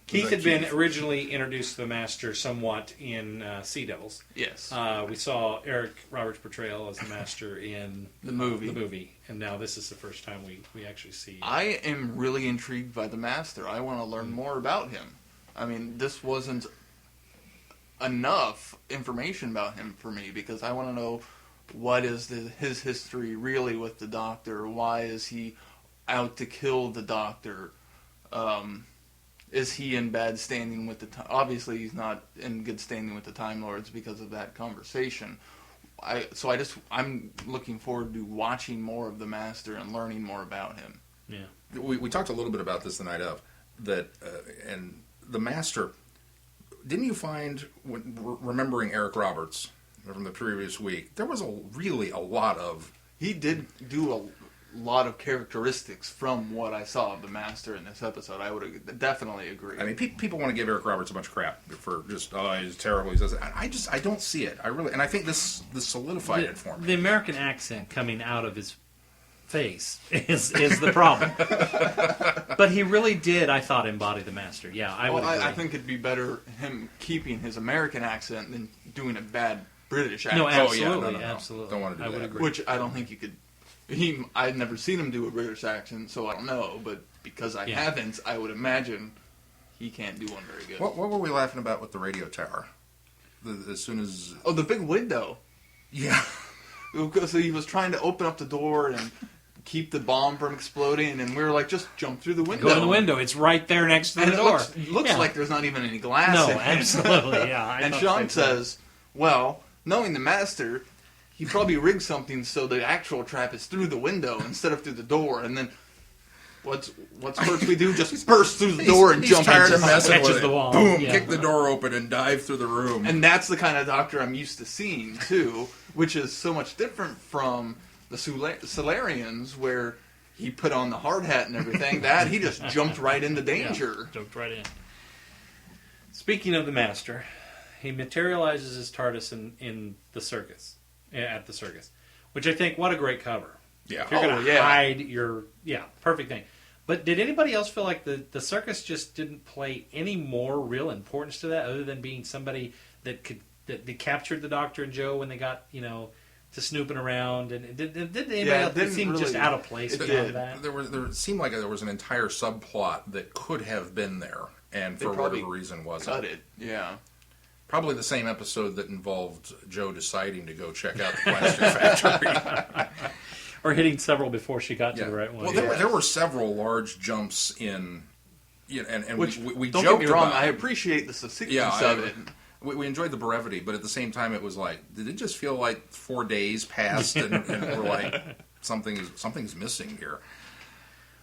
Speaker 5: Keith had been originally introduced to the Master somewhat in Sea Devils.
Speaker 2: Yes.
Speaker 5: We saw Eric Roberts' portrayal as the Master in
Speaker 2: the movie.
Speaker 5: And now this is the first time we actually see.
Speaker 2: I am really intrigued by the Master. I want to learn more about him. I mean, this wasn't enough information about him for me because I want to know what is his history really with the Doctor. Why is he out to kill the Doctor? Is he in bad standing with the obviously he's not in good standing with the Time Lords because of that conversation. I'm looking forward to watching more of the Master and learning more about him.
Speaker 5: Yeah.
Speaker 3: We talked a little bit about this the night of that, and the Master. Didn't you find, remembering Eric Roberts from the previous week, there was really a lot of.
Speaker 2: He did do a lot of characteristics from what I saw of the Master in this episode. I would definitely agree.
Speaker 3: I mean, people want to give Eric Roberts a bunch of crap for just, he's terrible. He does it. I don't see it. And I think this solidified it for me.
Speaker 5: The American accent coming out of his face is the problem. But he really did, I thought, embody the Master. Yeah, I would agree.
Speaker 2: I think it'd be better him keeping his American accent than doing a bad British accent.
Speaker 5: No, absolutely,
Speaker 3: no.
Speaker 5: absolutely.
Speaker 3: Don't want to do that.
Speaker 5: Would agree.
Speaker 2: Which I don't think you could. I'd never seen him do a British accent, so I don't know. But because I haven't, I would imagine he can't do one very good.
Speaker 3: What were we laughing about with the radio tower? As soon as
Speaker 2: the big window.
Speaker 3: Yeah.
Speaker 2: So he was trying to open up the door and keep the bomb from exploding, and we were like, just jump through the window.
Speaker 5: Go in the window. It's right there next to the door.
Speaker 2: It looks like there's not even any glass
Speaker 5: No,
Speaker 2: in it.
Speaker 5: absolutely, yeah.
Speaker 2: And Sean says, well, knowing the Master, he probably rigged something so the actual trap is through the window instead of through the door, and then what's first we do? Just burst through the door and jump
Speaker 3: tired
Speaker 2: into
Speaker 3: of messing
Speaker 5: catches
Speaker 3: with it.
Speaker 5: the wall.
Speaker 3: Boom!
Speaker 5: Yeah.
Speaker 3: Kick the door open and dive through the room.
Speaker 2: And that's the kind of Doctor I'm used to seeing, too, which is so much different from the Solarians, where he put on the hard hat and everything. That he just jumped right into danger.
Speaker 5: Jumped right in. Speaking of the Master, he materializes his TARDIS in the circus, at the circus, which I think, what a great cover.
Speaker 3: Yeah.
Speaker 5: If you're going to hide your... Yeah, perfect thing. But did anybody else feel like the circus just didn't play any more real importance to that, other than being somebody that captured the Doctor and Joe when they got, to snooping around? And did anybody else, it seemed just out of place beyond that?
Speaker 3: There seemed like there was an entire subplot that could have been there, and for whatever reason wasn't.
Speaker 2: Cut it. Yeah.
Speaker 3: Probably the same episode that involved Joe deciding to go check out the plastic factory.
Speaker 5: Or hitting several before she got to the right one.
Speaker 3: Well, there were several large jumps in, and
Speaker 2: which,
Speaker 3: we
Speaker 2: don't
Speaker 3: joked
Speaker 2: get me wrong,
Speaker 3: about
Speaker 2: I
Speaker 3: it.
Speaker 2: appreciate the succinctness of it.
Speaker 3: We enjoyed the brevity, but at the same time, it was like, did it just feel like 4 days passed, and we're like, something's missing here.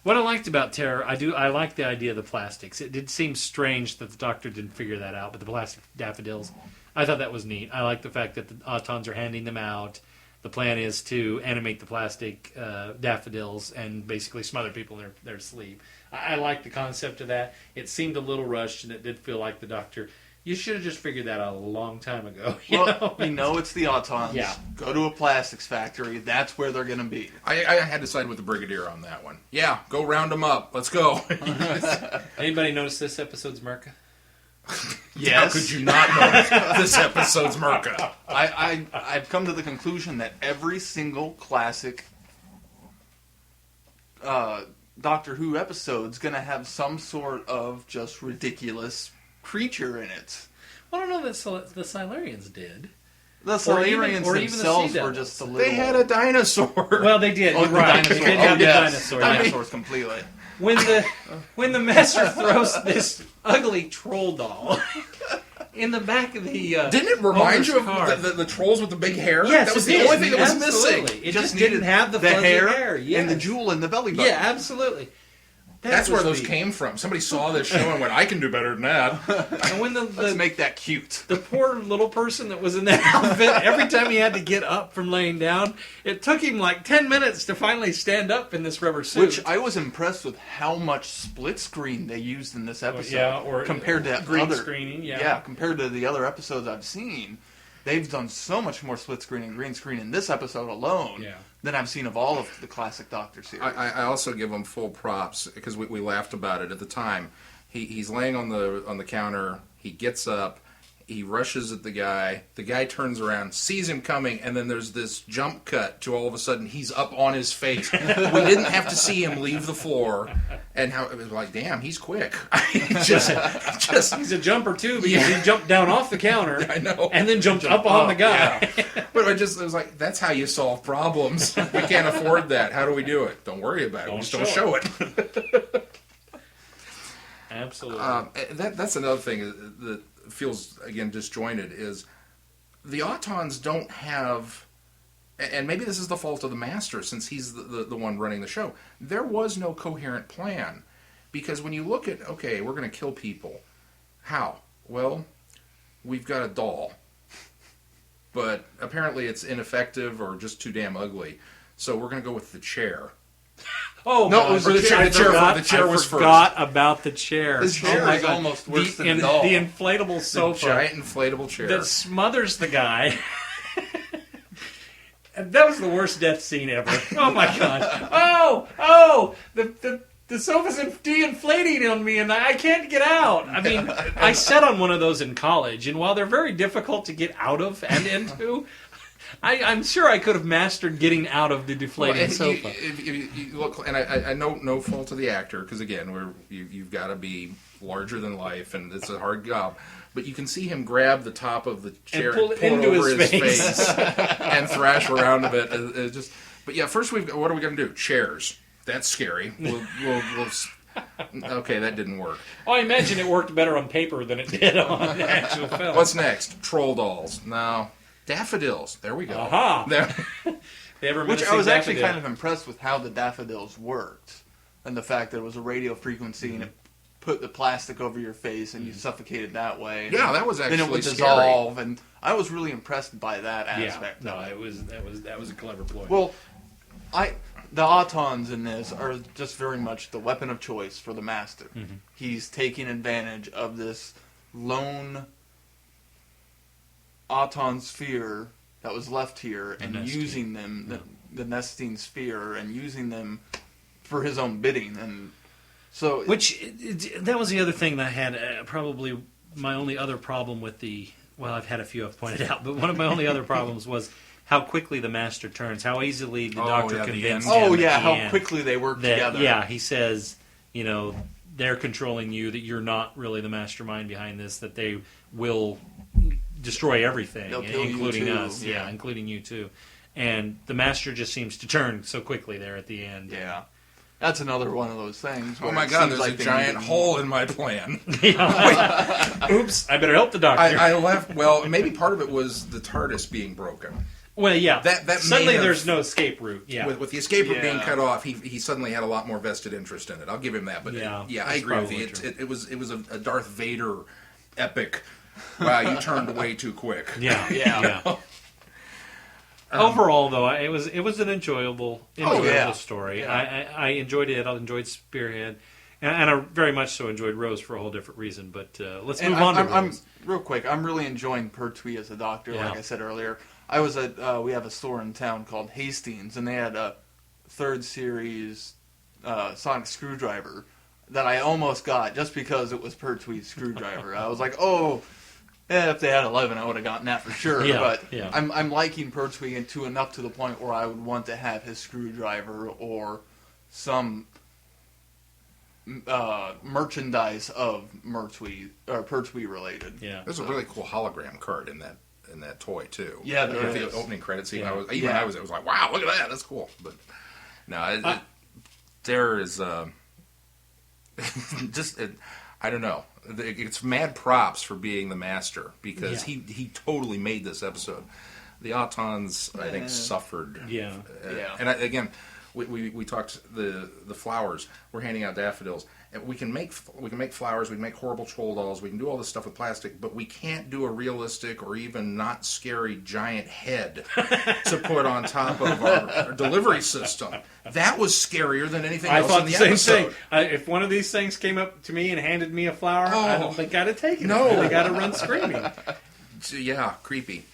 Speaker 5: What I liked about Terror, I like the idea of the plastics. It did seem strange that the Doctor didn't figure that out, but the plastic daffodils, I thought that was neat. I like the fact that the Autons are handing them out. The plan is to animate the plastic daffodils and basically smother people in their sleep. I like the concept of that. It seemed a little rushed, and it did feel like the Doctor... You should have just figured that out a long time ago.
Speaker 2: It's the Autons.
Speaker 5: Yeah.
Speaker 2: Go to a plastics factory. That's where they're going to be.
Speaker 3: I had to side with the Brigadier on that one. Yeah, go round them up. Let's go.
Speaker 5: Anybody notice this episode's Merca?
Speaker 2: Yes.
Speaker 3: How could you not notice this episode's Merca?
Speaker 2: I've come to the conclusion that every single classic Doctor Who episode's going to have some sort of just ridiculous creature in it.
Speaker 5: Well, I don't know that the Silurians did.
Speaker 2: The Silurians themselves were just a little...
Speaker 3: They had a dinosaur.
Speaker 5: Well, they did.
Speaker 2: Oh,
Speaker 5: You're right.
Speaker 2: the
Speaker 5: They did have the dinosaur.
Speaker 2: Dinosaurs completely.
Speaker 5: When the Master throws this ugly troll doll in the back of the
Speaker 3: didn't it remind you
Speaker 5: car.
Speaker 3: of the trolls with the big hair?
Speaker 5: Yes,
Speaker 3: that was
Speaker 5: it
Speaker 3: the
Speaker 5: did.
Speaker 3: only thing that was
Speaker 5: Absolutely.
Speaker 3: missing.
Speaker 5: It just didn't have the fuzzy hair. Yes.
Speaker 2: and the jewel in the belly button.
Speaker 5: Yeah, absolutely.
Speaker 3: That's where those came from. Somebody saw this show and went, I can do better than that.
Speaker 5: And when
Speaker 2: Let's make that cute.
Speaker 5: the poor little person that was in that outfit, every time he had to get up from laying down, it took him like 10 minutes to finally stand up in this rubber suit.
Speaker 2: Which I was impressed with how much split screen they used in this episode.
Speaker 5: Or
Speaker 2: compared to
Speaker 5: green
Speaker 2: other
Speaker 5: screening.
Speaker 2: Yeah, compared to the other episodes I've seen. They've done so much more split screen and green screen in this episode alone than I've seen of all of the classic Doctor series.
Speaker 3: I also give him full props because we laughed about it at the time. He's laying on the counter. He gets up. He rushes at the guy. The guy turns around, sees him coming, and then there's this jump cut to all of a sudden he's up on his face. We didn't have to see him leave the floor, and how it was like, damn, he's quick. just
Speaker 5: he's a jumper too, because he jumped down off the counter.
Speaker 3: I know,
Speaker 5: and then jumped up on the guy.
Speaker 3: Yeah. But it was like, that's how you solve problems. We can't afford that. How do we do it? Don't worry about it. We just don't show it.
Speaker 5: Absolutely.
Speaker 3: That's another thing that feels, again, disjointed, is the Autons don't have, and maybe this is the fault of the Master, since he's the one running the show, there was no coherent plan. Because when you look at, okay, we're going to kill people. How? Well, we've got a doll. But apparently it's ineffective or just too damn ugly. So we're going to go with the chair.
Speaker 5: Oh,
Speaker 3: no, it was the chair. The chair was first.
Speaker 5: I forgot about the chair.
Speaker 2: The chair is almost worse than the doll.
Speaker 5: The inflatable sofa.
Speaker 3: The giant inflatable chair.
Speaker 5: That smothers the guy. That was the worst death scene ever. Oh, my God. Oh! The sofa's de-inflating on me, and I can't get out. I mean, I sat on one of those in college, and while they're very difficult to get out of and into... I'm sure I could have mastered getting out of the deflating sofa.
Speaker 3: If you look, and I know no fault of the actor, because again, you've got to be larger than life, and it's a hard job. But you can see him grab the top of the chair,
Speaker 5: and pull it
Speaker 3: into
Speaker 5: over his face.
Speaker 3: and thrash around a bit. But yeah, first what are we going to do? Chairs. That's scary. We'll okay, that didn't work.
Speaker 5: Oh, I imagine it worked better on paper than it did on the actual film.
Speaker 3: What's next? Troll dolls. No. Daffodils. There we go.
Speaker 5: Aha!
Speaker 2: Which I was actually kind of impressed with how the daffodils worked. And the fact that it was a radio frequency and it put the plastic over your face and you suffocated that way.
Speaker 3: Yeah, that was actually
Speaker 2: then it would
Speaker 3: scary.
Speaker 2: dissolve, and I was really impressed by that aspect.
Speaker 5: Yeah, no, that was a clever ploy.
Speaker 2: Well, the Autons in this are just very much the weapon of choice for the Master. Mm-hmm. He's taking advantage of this lone Auton sphere that was left here and
Speaker 4: Nestine.
Speaker 2: using them, the Nestine sphere, and using them for his own bidding. And so,
Speaker 4: that was the other thing that I had. Probably my only other problem with I've had a few I've pointed out, but one of my only other problems was how quickly the Master turns, how easily the Doctor convinced him.
Speaker 2: Oh yeah,
Speaker 4: at the
Speaker 2: how
Speaker 4: end
Speaker 2: quickly they work
Speaker 4: that,
Speaker 2: together.
Speaker 4: Yeah, he says, they're controlling you, that you're not really the mastermind behind this, that they will destroy everything,
Speaker 2: They'll kill
Speaker 4: including
Speaker 2: you too.
Speaker 4: us. Yeah, including you too. And the Master just seems to turn so quickly there at the end.
Speaker 2: Yeah. That's another one of those things.
Speaker 3: Oh
Speaker 2: where
Speaker 3: my
Speaker 2: it
Speaker 3: God,
Speaker 2: seems
Speaker 3: there's
Speaker 2: like
Speaker 3: a
Speaker 2: they
Speaker 3: giant
Speaker 2: need-
Speaker 3: hole in my plan.
Speaker 4: Oops, I better help the Doctor.
Speaker 3: I left, well, maybe part of it was the TARDIS being broken.
Speaker 4: Well, yeah.
Speaker 3: That may
Speaker 4: Suddenly
Speaker 3: have-
Speaker 4: there's no escape route. Yeah.
Speaker 3: With the escape route being
Speaker 2: Yeah.
Speaker 3: cut off, he suddenly had a lot more vested interest in it. I'll give him that. But
Speaker 4: Yeah,
Speaker 3: I
Speaker 4: that's
Speaker 3: agree with
Speaker 4: probably
Speaker 3: you.
Speaker 4: true.
Speaker 3: It was a Darth Vader epic. Wow, you turned way too quick.
Speaker 4: Yeah.
Speaker 2: Yeah.
Speaker 4: Overall, though, it was an enjoyable
Speaker 2: yeah.
Speaker 4: story.
Speaker 2: Yeah.
Speaker 4: I enjoyed it. I enjoyed Spearhead, and I very much so enjoyed Rose for a whole different reason. But let's
Speaker 2: And
Speaker 4: move on to
Speaker 2: I'm
Speaker 4: Rose.
Speaker 2: real quick. I'm really enjoying Pertwee as a Doctor.
Speaker 4: Yeah.
Speaker 2: Like I said earlier, I was at we have a store in town called Hastings, and they had a 3rd series sonic screwdriver that I almost got just because it was Pertwee's screwdriver. I was like, oh. If they had 11, I would have gotten that for sure.
Speaker 4: Yeah,
Speaker 2: but
Speaker 4: yeah.
Speaker 2: I'm liking Pertwee enough to the point where I would want to have his screwdriver or some merchandise of Pertwee related.
Speaker 4: Yeah.
Speaker 3: There's a really cool hologram card in that toy too.
Speaker 2: Yeah, there
Speaker 3: With
Speaker 2: is.
Speaker 3: the opening credits scene.
Speaker 4: Yeah.
Speaker 3: I was like, wow, look at that. That's cool. But no, there is I don't know. It's mad props for being the Master because he totally made this episode. The Autons, I think, suffered.
Speaker 4: Yeah.
Speaker 2: Yeah.
Speaker 3: And again, we talked the flowers. We're handing out daffodils, and we can make flowers. We can make horrible troll dolls. We can do all this stuff with plastic, but we can't do a realistic or even not scary giant head to put on top of our delivery system. That was scarier than anything
Speaker 4: I
Speaker 3: else
Speaker 4: thought
Speaker 3: in
Speaker 4: the
Speaker 3: the
Speaker 4: same
Speaker 3: episode.
Speaker 4: thing. If one of these things came up to me and handed me a flower, I don't think I'd have taken
Speaker 3: No.
Speaker 4: it. I think I'd have run screaming.
Speaker 3: So, yeah, creepy.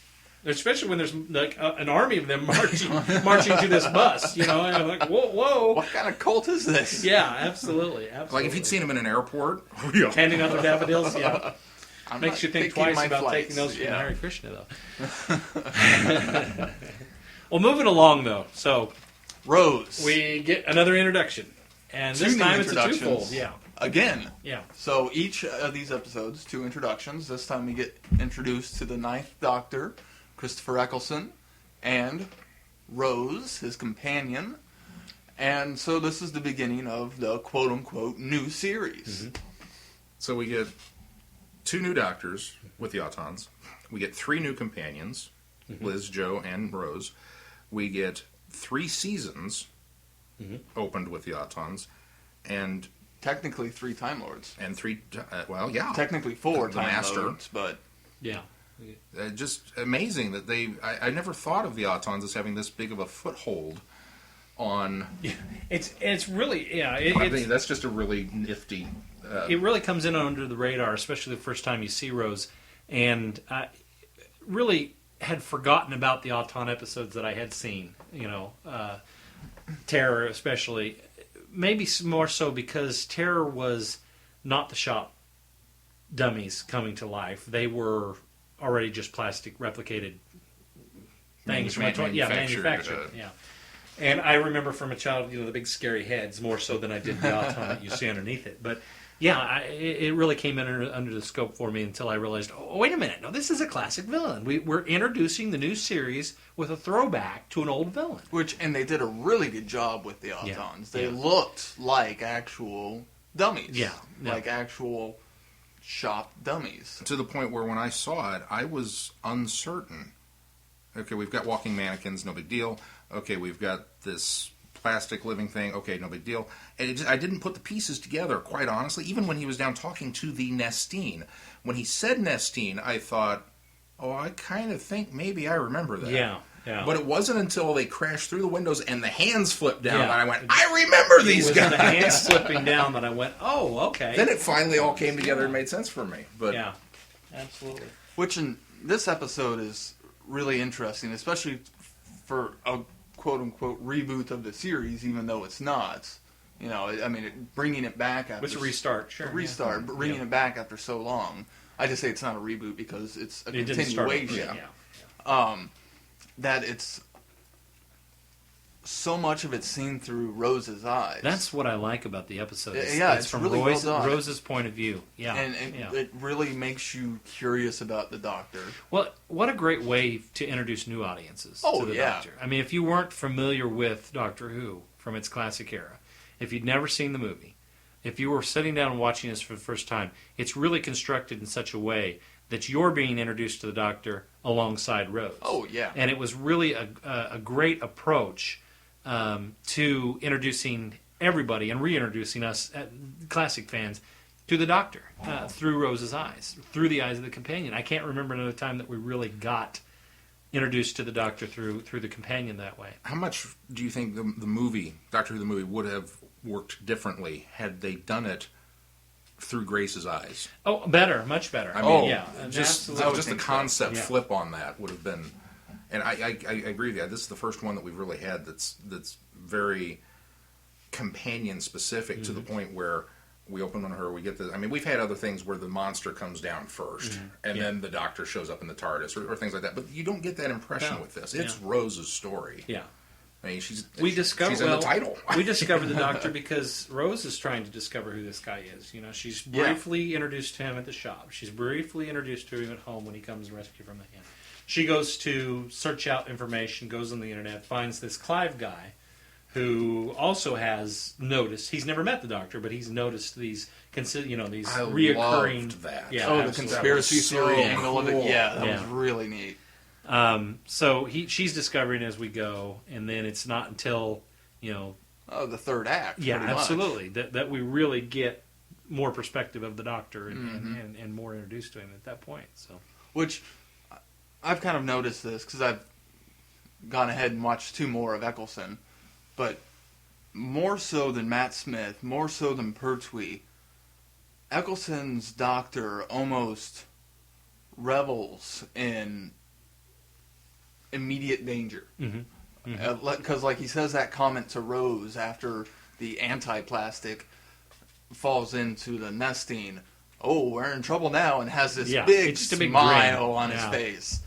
Speaker 4: Especially when there's like an army of them marching to this bus, and I'm like, whoa.
Speaker 2: What kind of cult is this?
Speaker 4: Yeah, absolutely.
Speaker 3: Like if you'd seen him in an airport.
Speaker 4: Handing out the daffodils, yeah.
Speaker 2: I'm
Speaker 4: Makes
Speaker 2: not
Speaker 4: you think
Speaker 2: taking
Speaker 4: twice
Speaker 2: my
Speaker 4: about
Speaker 2: flights.
Speaker 4: taking those from
Speaker 2: Yeah.
Speaker 4: Hare Krishna, though. Well, moving along, though. So
Speaker 2: Rose.
Speaker 4: we get another introduction. And
Speaker 2: Two
Speaker 4: this
Speaker 2: new
Speaker 4: time it's a
Speaker 2: introductions.
Speaker 4: twofold. Yeah.
Speaker 2: Again.
Speaker 4: Yeah.
Speaker 2: So each of these episodes, 2 introductions. This time we get introduced to the 9th Doctor, Christopher Eccleston, and Rose, his companion. And so this is the beginning of the quote-unquote new series.
Speaker 4: Mm-hmm.
Speaker 3: So we get 2 new Doctors with the Autons. We get 3 new companions, Liz, Joe, and Rose. We get 3 seasons opened with the Autons, and
Speaker 2: Technically 3 Time Lords.
Speaker 3: 3. Yeah,
Speaker 2: Technically 4
Speaker 3: The
Speaker 2: Time
Speaker 3: Master.
Speaker 2: Lords, but
Speaker 4: Yeah.
Speaker 3: just amazing that I never thought of the Autons as having this big of a foothold on.
Speaker 4: It's really, yeah.
Speaker 3: I think that's just a really nifty.
Speaker 4: It really comes in under the radar, especially the first time you see Rose. And I really had forgotten about the Auton episodes that I had seen, Terror especially. Maybe more so because Terror was not the shop dummies coming to life. They were already just plastic replicated things from a toy. Yeah, manufactured. Yeah. And I remember from a child, the big scary heads more so than I did the Auton that you see underneath it. But yeah, it really came in under the scope for me until I realized, oh, wait a minute, no, this is a classic villain. We're introducing the new series with a throwback to an old villain.
Speaker 2: and they did a really good job with the Autons.
Speaker 4: Yeah.
Speaker 2: They
Speaker 4: Yeah.
Speaker 2: looked like actual dummies.
Speaker 4: Yeah. Yeah.
Speaker 2: Like actual shop dummies.
Speaker 3: To the point where when I saw it, I was uncertain. Okay, we've got walking mannequins, no big deal. Okay, we've got this plastic living thing, okay, no big deal. And I didn't put the pieces together, quite honestly, even when he was down talking to the Nestine. When he said Nestine, I thought, oh, I kind of think maybe I remember that.
Speaker 4: Yeah.
Speaker 3: But it wasn't until they crashed through the windows and the hands flipped down
Speaker 4: Yeah.
Speaker 3: that I went, I remember these
Speaker 4: It was
Speaker 3: guys.
Speaker 4: the hands slipping down that I went, oh, okay.
Speaker 3: Then it finally all came together and made sense for me. But
Speaker 4: Yeah, absolutely.
Speaker 2: Which, this episode is really interesting, especially for a quote-unquote reboot of the series, even though it's not. You know, I mean, bringing it back after...
Speaker 5: It's a restart, sure.
Speaker 2: A restart, but bringing it back after so long. I just say it's not a reboot because it's a continuation. That it's... So much of it's seen through Rose's eyes.
Speaker 4: That's what I like about the episode.
Speaker 2: It's
Speaker 4: from
Speaker 2: really well done.
Speaker 4: Rose's point of view. Yeah,
Speaker 2: and it really makes you curious about the Doctor.
Speaker 4: Well, what a great way to introduce new audiences to the Doctor. I mean, if you weren't familiar with Doctor Who from its classic era, if you'd never seen the movie, if you were sitting down and watching this for the first time, it's really constructed in such a way that you're being introduced to the Doctor alongside Rose.
Speaker 2: Oh, yeah.
Speaker 4: And it was really a great approach to introducing everybody and reintroducing us, classic fans, to the Doctor through Rose's eyes, through the eyes of the companion. I can't remember another time that we really got introduced to the Doctor through the companion that way.
Speaker 3: How much do you think the movie, Doctor Who the movie, would have worked differently had they done it through Grace's eyes?
Speaker 4: Oh, better, much better.
Speaker 3: I mean,
Speaker 4: yeah,
Speaker 3: just the concept flip on that would have been. And I agree with you. This is the first one that we've really had that's very companion specific to the point where we open on her, we get the. I mean, we've had other things where the monster comes down first, and then the Doctor shows up in the TARDIS or things like that. But you don't get that impression with this. It's Rose's story.
Speaker 4: Yeah.
Speaker 3: I mean, she's in
Speaker 5: the
Speaker 3: title.
Speaker 5: We discovered the Doctor because Rose is trying to discover who this guy is. You know, she's briefly introduced to him at the shop. She's briefly introduced to him at home when he comes and rescues from the hand. She goes to search out information, goes on the internet, finds this Clive guy who also has noticed. He's never met the Doctor, but he's noticed these reoccurring.
Speaker 3: Loved that.
Speaker 2: Yeah, the conspiracy theory angle of it. Yeah, that was really neat.
Speaker 4: So she's discovering as we go, and then it's not until
Speaker 2: the third act.
Speaker 4: Yeah, absolutely. That we really get more perspective of the Doctor and more introduced to him at that point. So,
Speaker 2: which I've kind of noticed this because I've gone ahead and watched 2 more of Eccleston, but more so than Matt Smith, more so than Pertwee, Eccleston's Doctor almost revels in immediate danger. Because like he says that comment to Rose after the anti-plastic falls into the nesting, oh, we're in trouble now, and has this big smile on his face.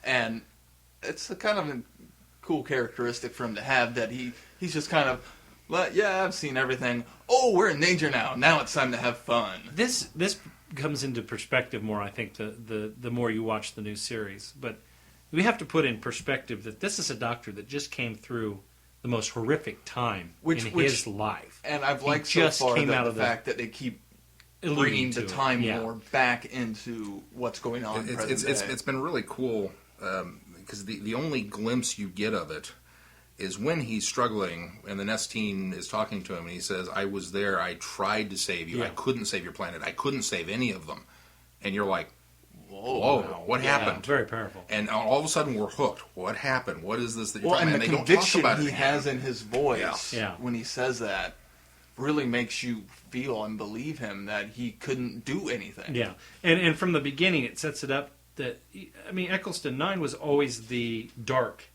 Speaker 2: And it's a kind of a cool characteristic for him to have, that he's just kind of, I've seen everything. Oh, we're in danger now. Now it's time to have fun.
Speaker 4: This comes into perspective more, I think, the more you watch the new series. But we have to put in perspective that this is a Doctor that just came through the most horrific time in his life.
Speaker 2: And I've liked so far the fact that they keep bringing the Time War back into what's going on.
Speaker 3: It's been really cool because the only glimpse you get of it is when he's struggling and the Nestine is talking to him and he says, I was there, I tried to save you, I couldn't save your planet, I couldn't save any of them. And you're like, whoa, what happened?
Speaker 4: Very powerful.
Speaker 3: And all of a sudden we're hooked. What happened? What is this that you're
Speaker 2: talking about?
Speaker 3: And
Speaker 2: the
Speaker 3: they
Speaker 2: conviction
Speaker 3: don't talk about
Speaker 2: he has in his voice
Speaker 4: Yeah.
Speaker 2: when he says that really makes you feel and believe him that he couldn't do anything.
Speaker 4: Yeah, and from the beginning it sets it up that, I mean, Eccleston 9 was always the dark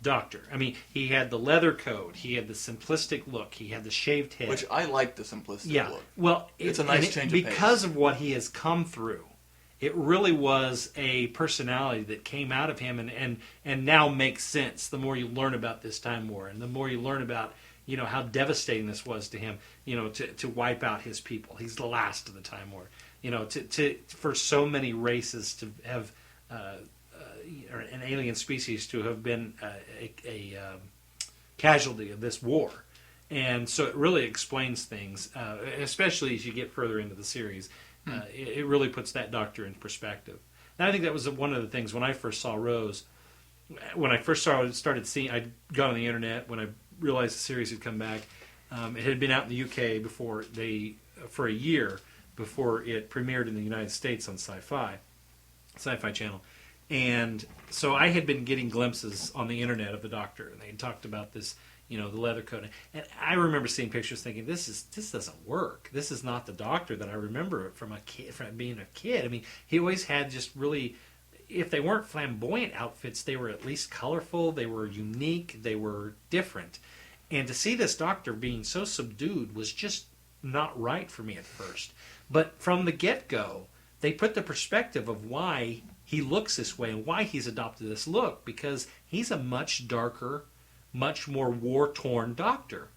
Speaker 4: Doctor. I mean, he had the leather coat, he had the simplistic look, he had the shaved head.
Speaker 2: Which I like the simplistic look.
Speaker 4: Well,
Speaker 2: it's a nice change of pace.
Speaker 4: Because of what he has come through, it really was a personality that came out of him and now makes sense the more you learn about this Time War and the more you learn about how devastating this was to him, to wipe out his people. He's the last of the Time War. For so many races to have or an alien species to have been a casualty of this war. And so it really explains things, especially as you get further into the series. It really puts that Doctor in perspective. And I think that was one of the things when I first saw Rose. When I first started seeing, I'd gone on the internet when I realized the series had come back. It had been out in the UK for a year before it premiered in the United States on Sci-Fi Channel. And so I had been getting glimpses on the internet of the Doctor, and they had talked about this, the leather coat. And I remember seeing pictures thinking, this doesn't work. This is not the Doctor that I remember from being a kid. I mean, he always had just really if they weren't flamboyant outfits, they were at least colorful, they were unique, they were different. And to see this Doctor being so subdued was just not right for me at first. But from the get-go, they put the perspective of why he looks this way and why he's adopted this look, because he's a much darker, much more war-torn Doctor.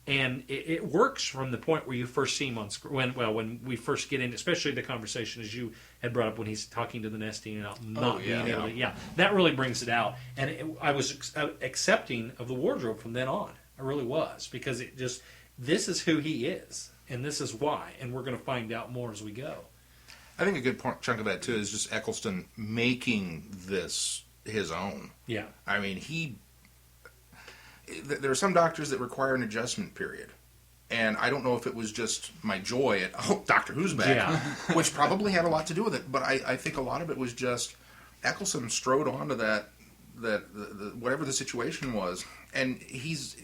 Speaker 4: And it works from the point where you first see him on screen. When we first get in, especially the conversation as you had brought up when he's talking to the nesting and not being able to, that really brings it out. And I was accepting of the wardrobe from then on. I really was, because it just, this is who he is, and this is why, and we're going to find out more as we go.
Speaker 3: I think a good chunk of that too is just Eccleston making this his own.
Speaker 4: Yeah,
Speaker 3: I mean, there are some doctors that require an adjustment period. And I don't know if it was just my joy at, Doctor Who's back, which probably had a lot to do with it. But I think a lot of it was just Eccleston strode onto that whatever the situation was. And he's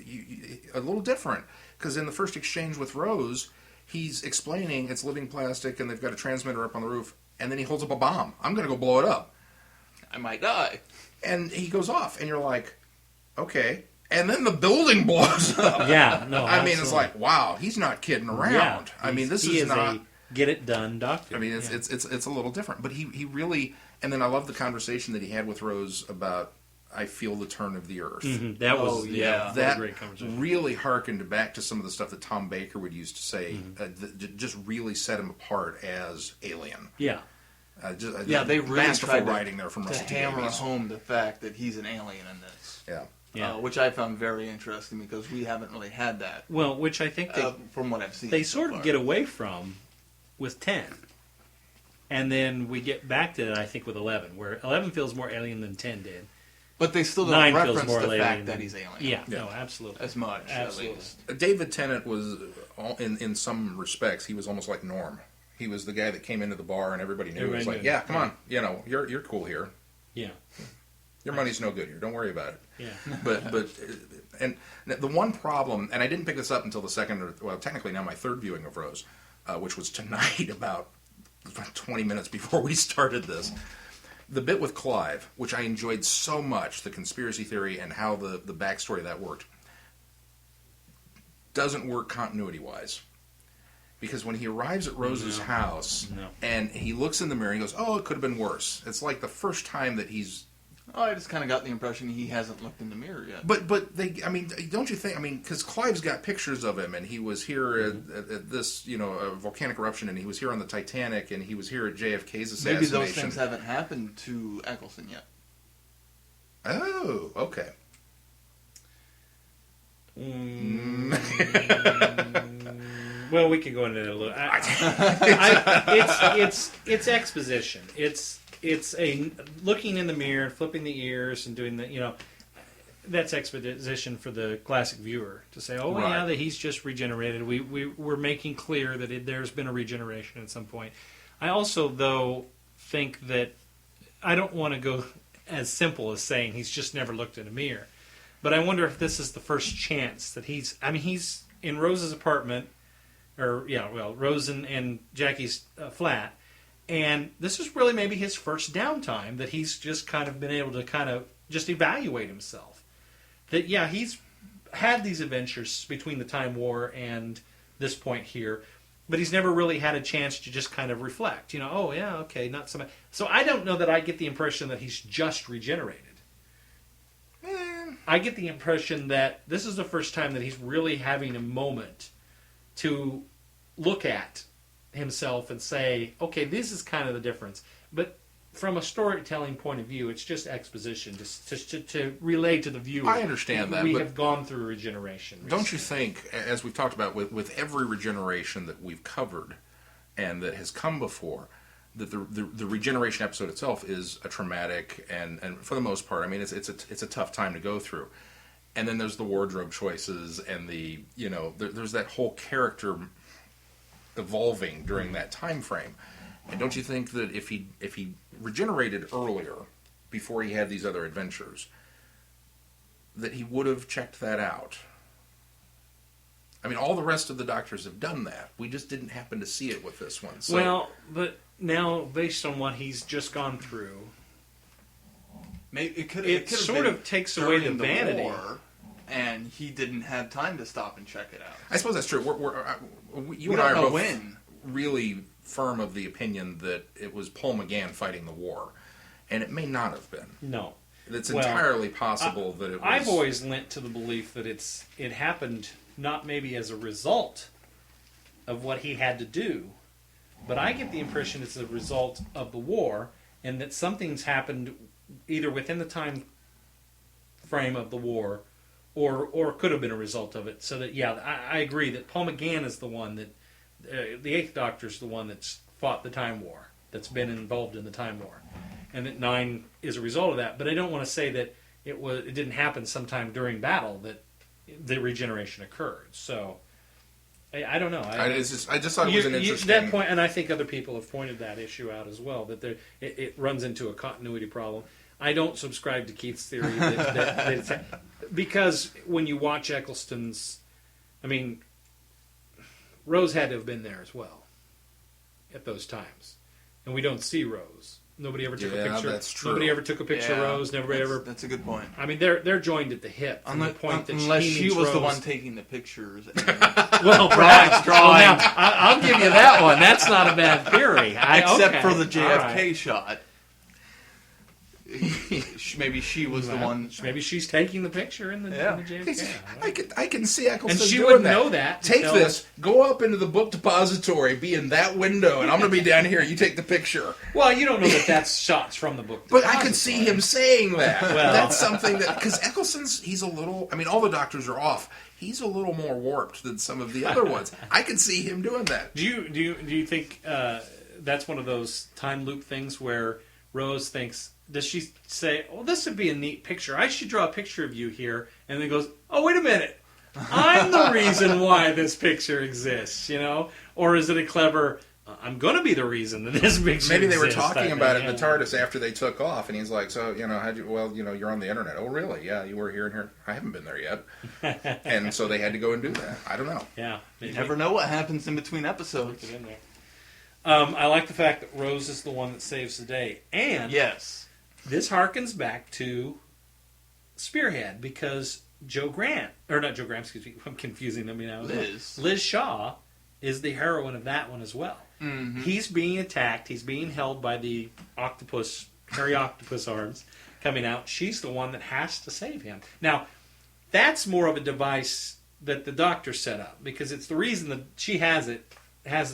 Speaker 3: a little different, because in the first exchange with Rose, he's explaining it's living plastic and they've got a transmitter up on the roof. And then he holds up a bomb. I'm going to go blow it up.
Speaker 2: I might die.
Speaker 3: And he goes off. And you're like, okay. And then the building blows up.
Speaker 4: Yeah, no.
Speaker 3: I mean, it's like, wow, he's not kidding around.
Speaker 4: Yeah,
Speaker 3: I mean, this
Speaker 4: he
Speaker 3: is not
Speaker 4: a get it done Doctor.
Speaker 3: I mean, it's a little different, but he really. And then I love the conversation that he had with Rose about I feel the turn of the earth.
Speaker 4: Mm-hmm. That was
Speaker 3: that
Speaker 4: a great conversation.
Speaker 3: really harkened back to some of the stuff that Tom Baker would used to say. That just really set him apart as Alien.
Speaker 4: Yeah.
Speaker 2: They really
Speaker 3: masterful
Speaker 2: tried
Speaker 3: writing there from
Speaker 2: to
Speaker 3: Rusty
Speaker 2: hammer
Speaker 3: Davies.
Speaker 2: home the fact that he's an alien in this.
Speaker 3: Yeah.
Speaker 2: Which I found very interesting, because we haven't really had that.
Speaker 4: Well, which I think
Speaker 2: from what I've seen,
Speaker 4: they
Speaker 2: so
Speaker 4: sort of
Speaker 2: far.
Speaker 4: get away from with 10. And then we get back to it, I think, with 11, where 11 feels more alien than 10 did.
Speaker 2: But they still don't
Speaker 4: 9 feels
Speaker 2: reference
Speaker 4: more
Speaker 2: the
Speaker 4: alien
Speaker 2: fact
Speaker 4: than-
Speaker 2: that he's alien.
Speaker 4: Yeah, no, absolutely.
Speaker 2: As much,
Speaker 4: Absolutely.
Speaker 2: at least.
Speaker 3: David Tennant was, in some respects, he was almost like Norm. He was the guy that came into the bar and everybody knew. It was like, yeah, come on, you're cool here.
Speaker 4: Yeah.
Speaker 3: Your money's no good here. Don't worry about it.
Speaker 4: Yeah.
Speaker 3: But and the one problem, and I didn't pick this up until the second, technically now my third viewing of Rose, which was tonight about 20 minutes before we started this. The bit with Clive, which I enjoyed so much, the conspiracy theory and how the backstory of that worked, doesn't work continuity-wise. Because when he arrives at Rose's house and he looks in the mirror and he goes, oh, it could have been worse. It's like the first time that he's...
Speaker 2: Oh, I just kind of got the impression he hasn't looked in the mirror yet.
Speaker 3: But they, I mean, don't you think? I mean, because Clive's got pictures of him, and he was here at this, a volcanic eruption, and he was here on the Titanic, and he was here at JFK's assassination.
Speaker 2: Maybe those things haven't happened to Eccleston yet.
Speaker 3: Oh, okay.
Speaker 4: Well, we can go into it a little. It's exposition. It's a looking in the mirror, flipping the ears, and doing the that's exposition for the classic viewer to say, oh
Speaker 3: Right.
Speaker 4: yeah, that he's just regenerated. We're making clear that there's been a regeneration at some point. I also though think that I don't want to go as simple as saying he's just never looked in a mirror, but I wonder if this is the first chance that he's in Rose's apartment, Rose and Jackie's flat. And this is really maybe his first downtime that he's just kind of been able to kind of just evaluate himself. That, he's had these adventures between the Time War and this point here, but he's never really had a chance to just kind of reflect. Not so much. So I don't know that I get the impression that he's just regenerated. I get the impression that this is the first time that he's really having a moment to look at himself and say, okay, this is kind of the difference. But from a storytelling point of view, it's just exposition, just to relay to the viewer.
Speaker 3: I understand that.
Speaker 4: We
Speaker 3: but
Speaker 4: have gone through regeneration.
Speaker 3: Don't you think, as we've talked about with every regeneration that we've covered and that has come before, that the regeneration episode itself is a traumatic and for the most part, I mean, it's a tough time to go through. And then there's the wardrobe choices and there's that whole character evolving during that time frame. And don't you think that if he regenerated earlier, before he had these other adventures, that he would have checked that out? I mean, all the rest of the Doctors have done that. We just didn't happen to see it with this one. So.
Speaker 4: Well, but now, based on what he's just gone through,
Speaker 2: Maybe it could.
Speaker 5: It sort of takes away the vanity.
Speaker 2: War, and he didn't have time to stop and check it out.
Speaker 3: I suppose that's true. You and I are both really firm of the opinion that it was Paul McGann fighting the war, and it may not have been.
Speaker 5: No.
Speaker 3: It's entirely possible that it was...
Speaker 5: I've always lent to the belief that it happened not maybe as a result of what he had to do, but I get the impression it's a result of the war, and that something's happened either within the time frame of the war, or could have been a result of it. So that, yeah, I agree that Paul McGann is the one that... the Eighth Doctor is the one that's fought the Time War, that's been involved in the Time War. And that 9 is a result of that. But I don't want to say that it didn't happen sometime during battle that the regeneration occurred. So, I don't know. I just
Speaker 3: thought it was an interesting...
Speaker 5: That point, and I think other people have pointed that issue out as well, that it runs into a continuity problem. I don't subscribe to Keith's theory that it's... Because when you watch Eccleston's... I mean, Rose had to have been there as well at those times. And we don't see Rose. Nobody ever took a picture.
Speaker 3: That's true.
Speaker 5: Nobody ever took a picture of Rose.
Speaker 2: That's a good point.
Speaker 5: I mean, they're joined at the hip.
Speaker 2: Unless she was the one taking the pictures.
Speaker 5: Well, perhaps. Well, now, I'll give you that one. That's not a bad theory.
Speaker 2: Except for the JFK shot. Maybe she was the one.
Speaker 5: Maybe she's taking the picture in the JFK.
Speaker 3: I can see Eccleston
Speaker 5: and she
Speaker 3: doing
Speaker 5: wouldn't
Speaker 3: that.
Speaker 5: know that.
Speaker 3: Take this, go up into the book depository, be in that window, and I'm going to be down here. You take the picture.
Speaker 5: Well, you don't know that that's shots from the book
Speaker 3: But
Speaker 5: depository.
Speaker 3: I could see him saying that.
Speaker 5: Well.
Speaker 3: That's something that... Because Eccleston's, he's a little... I mean, all the doctors are off. He's a little more warped than some of the other ones. I could see him doing that.
Speaker 5: Do you think that's one of those time loop things where Rose thinks... Does she say, "Oh, this would be a neat picture. I should draw a picture of you here," and then goes, "Oh, wait a minute, I'm the reason why this picture exists," you know? Or is it a clever, "I'm going to be the reason that this picture
Speaker 3: Maybe they were
Speaker 5: exists,"
Speaker 3: talking about it in the TARDIS after they took off, and he's like, "So, how'd you? Well, you're on the internet. Oh, really? Yeah, you were here and here. I haven't been there yet." And so they had to go and do that. I don't know.
Speaker 5: Yeah,
Speaker 2: you never know what happens in between episodes.
Speaker 5: It in there. I like the fact that Rose is the one that saves the day, and
Speaker 2: yes.
Speaker 5: This harkens back to Spearhead because Joe Grant, or not Joe Grant, excuse me, I'm confusing them now. Liz Shaw is the heroine of that one as well.
Speaker 2: Mm-hmm.
Speaker 5: He's being attacked. He's being held by the octopus, hairy octopus arms coming out. She's the one that has to save him. Now, that's more of a device that the Doctor set up because it's the reason that she has the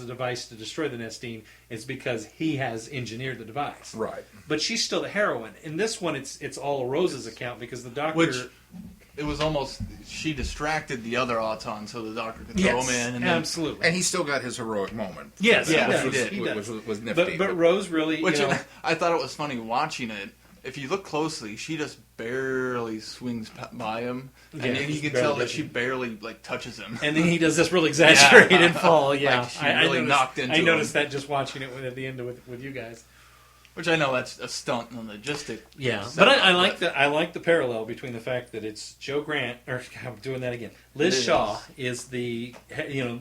Speaker 5: device to destroy the Nestine is because he has engineered the device.
Speaker 3: Right.
Speaker 5: But she's still the heroine. In this one, it's all Rose's account because the Doctor...
Speaker 2: Which, it was almost... She distracted the other Auton so the Doctor could throw him in. And
Speaker 5: absolutely.
Speaker 3: And he still got his heroic moment.
Speaker 5: Yes,
Speaker 2: he
Speaker 5: did.
Speaker 3: Which was nifty.
Speaker 5: But Rose really...
Speaker 2: Which I thought it was funny watching it. If you look closely, she just barely swings by him, and then you can tell that she barely touches him.
Speaker 5: And then he does this real exaggerated fall. Yeah,
Speaker 2: she really knocked into him.
Speaker 5: I noticed that just watching it at the end with you guys.
Speaker 2: Which I know that's a stunt and logistic.
Speaker 5: Yeah, but I like the parallel between the fact that it's Joe Grant, or I'm doing that again. Liz Shaw is the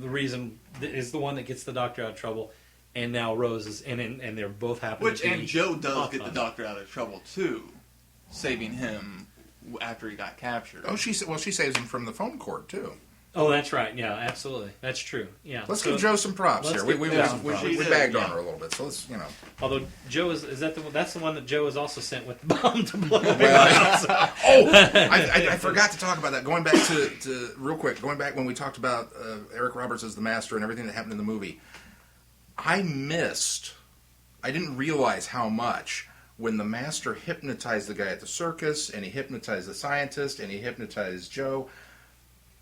Speaker 5: reason is the one that gets the Doctor out of trouble. And now Rose is, and they're both happy.
Speaker 2: And Joe does get the Doctor out of trouble too, saving him after he got captured.
Speaker 3: Oh, she saves him from the phone cord too.
Speaker 5: Oh, that's right. Yeah, absolutely. That's true. Yeah.
Speaker 3: Let's give Joe some props here. We bagged on her a little bit, so let's
Speaker 5: Although Joe is that that's the one that Joe is also sent with the bomb to blow.
Speaker 3: I forgot to talk about that. Going back to real quick, going back when we talked about Eric Roberts as the Master and everything that happened in the movie. I didn't realize how much when the Master hypnotized the guy at the circus, and he hypnotized the scientist, and he hypnotized Joe.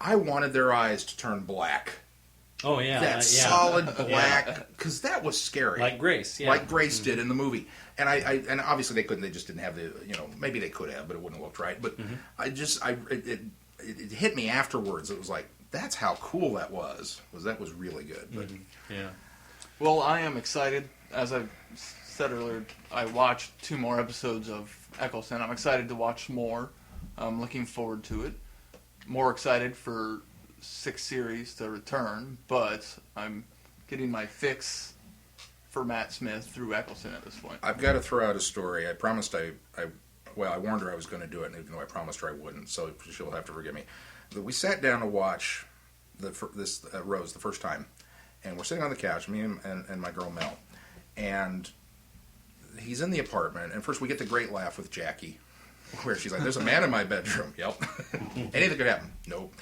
Speaker 3: I wanted their eyes to turn black.
Speaker 5: Oh, yeah.
Speaker 3: That solid black, because that was scary.
Speaker 5: Like Grace, yeah.
Speaker 3: Like Grace did in the movie. And and obviously they couldn't, they just didn't have the, maybe they could have, but it wouldn't have looked right. But it hit me afterwards. It was like, that's how cool that was. That was really good. But,
Speaker 5: yeah.
Speaker 2: Well, I am excited. As I said earlier, I watched 2 more episodes of Eccleston. I'm excited to watch more. I'm looking forward to it. More excited for 6 series to return, but I'm getting my fix for Matt Smith through Eccleston at this point.
Speaker 3: I've got to throw out a story. I promised I well, I warned her I was going to do it, even though I promised her I wouldn't, so she'll have to forgive me. But we sat down to watch this Rose the first time, and we're sitting on the couch, me and my girl Mel, and he's in the apartment, and first we get the great laugh with Jackie, where she's like, "There's a man in my bedroom." Yep. Anything could happen. Nope.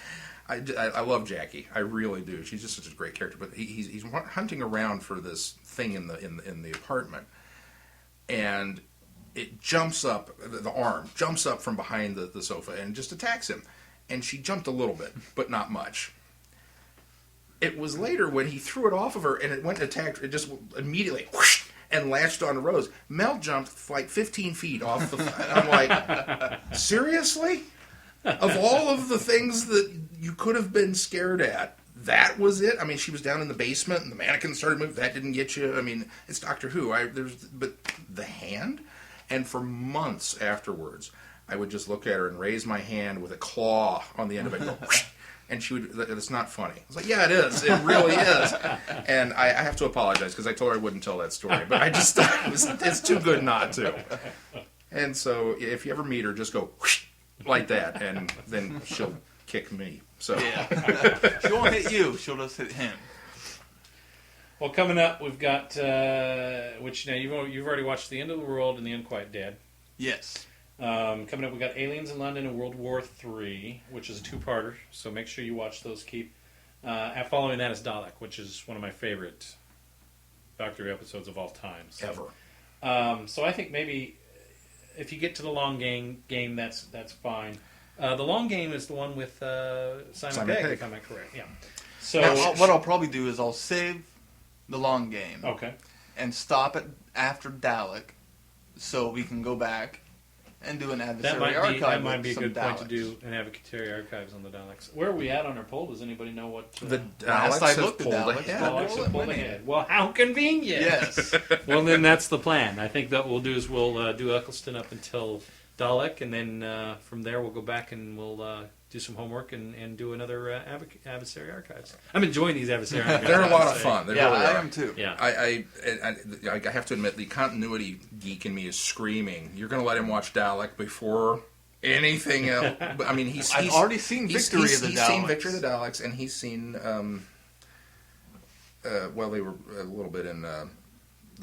Speaker 3: I love Jackie. I really do. She's just such a great character. But he's hunting around for this thing in the apartment, and it jumps up. The arm jumps up from behind the sofa and just attacks him. And she jumped a little bit, but not much. It was later when he threw it off of her, and it went and attacked. It just immediately whoosh, and latched on Rose. Mel jumped like 15 feet off the. I'm like, seriously? Of all of the things that you could have been scared at, that was it? I mean, she was down in the basement, and the mannequin started moving. That didn't get you. I mean, it's Doctor Who. But the hand, and for months afterwards, I would just look at her and raise my hand with a claw on the end of it, and go, and she would. It's not funny. I was like, yeah, it is. It really is. And I have to apologize because I told her I wouldn't tell that story, but I just thought it's too good not to. And so, if you ever meet her, just go like that, and then she'll kick me. So
Speaker 2: yeah, she won't hit you. She'll just hit him.
Speaker 5: Well, coming up, we've got which now you've already watched The End of the World and The Unquiet Dead.
Speaker 2: Yes.
Speaker 5: Coming up, we got Aliens in London and World War III, which is a two-parter, so make sure you watch those. And following that is Dalek, which is one of my favorite Doctor Who episodes of all time. So.
Speaker 3: Ever.
Speaker 5: So I think maybe if you get to the long game, that's fine. The long game is the one with Simon Pegg, if I'm not correct. Yeah. So
Speaker 2: now, what I'll probably do is I'll save the long game.
Speaker 5: Okay.
Speaker 2: And stop it after Dalek, so we can go back and do an Adversary Archive.
Speaker 5: That might be a
Speaker 2: with
Speaker 5: good
Speaker 2: some
Speaker 5: point
Speaker 2: Daleks.
Speaker 5: to do an Adversary Archives on the Daleks. Where are we at on our poll? Does anybody know what?
Speaker 3: The
Speaker 2: Last
Speaker 3: Daleks
Speaker 2: I
Speaker 3: have
Speaker 2: looked at
Speaker 3: pulled
Speaker 2: Daleks,
Speaker 3: ahead.
Speaker 5: Daleks have pulled ahead. Well, how convenient!
Speaker 2: Yes.
Speaker 5: Well, then that's the plan. I think that what we'll do is we'll do Eccleston up until Dalek, and then from there we'll go back and we'll do some homework and do another Adversary Archives. I'm enjoying these Adversary Archives.
Speaker 3: They're a lot of fun. They
Speaker 2: Yeah,
Speaker 3: really
Speaker 2: I
Speaker 3: are.
Speaker 2: am too.
Speaker 5: Yeah.
Speaker 3: I have to admit, the continuity geek in me is screaming. You're going to let him watch Dalek before anything else? I mean,
Speaker 2: I've already seen Victory of the
Speaker 3: He's
Speaker 2: Daleks.
Speaker 3: seen Victory of the Daleks, and he's seen. Well, they were a little bit in the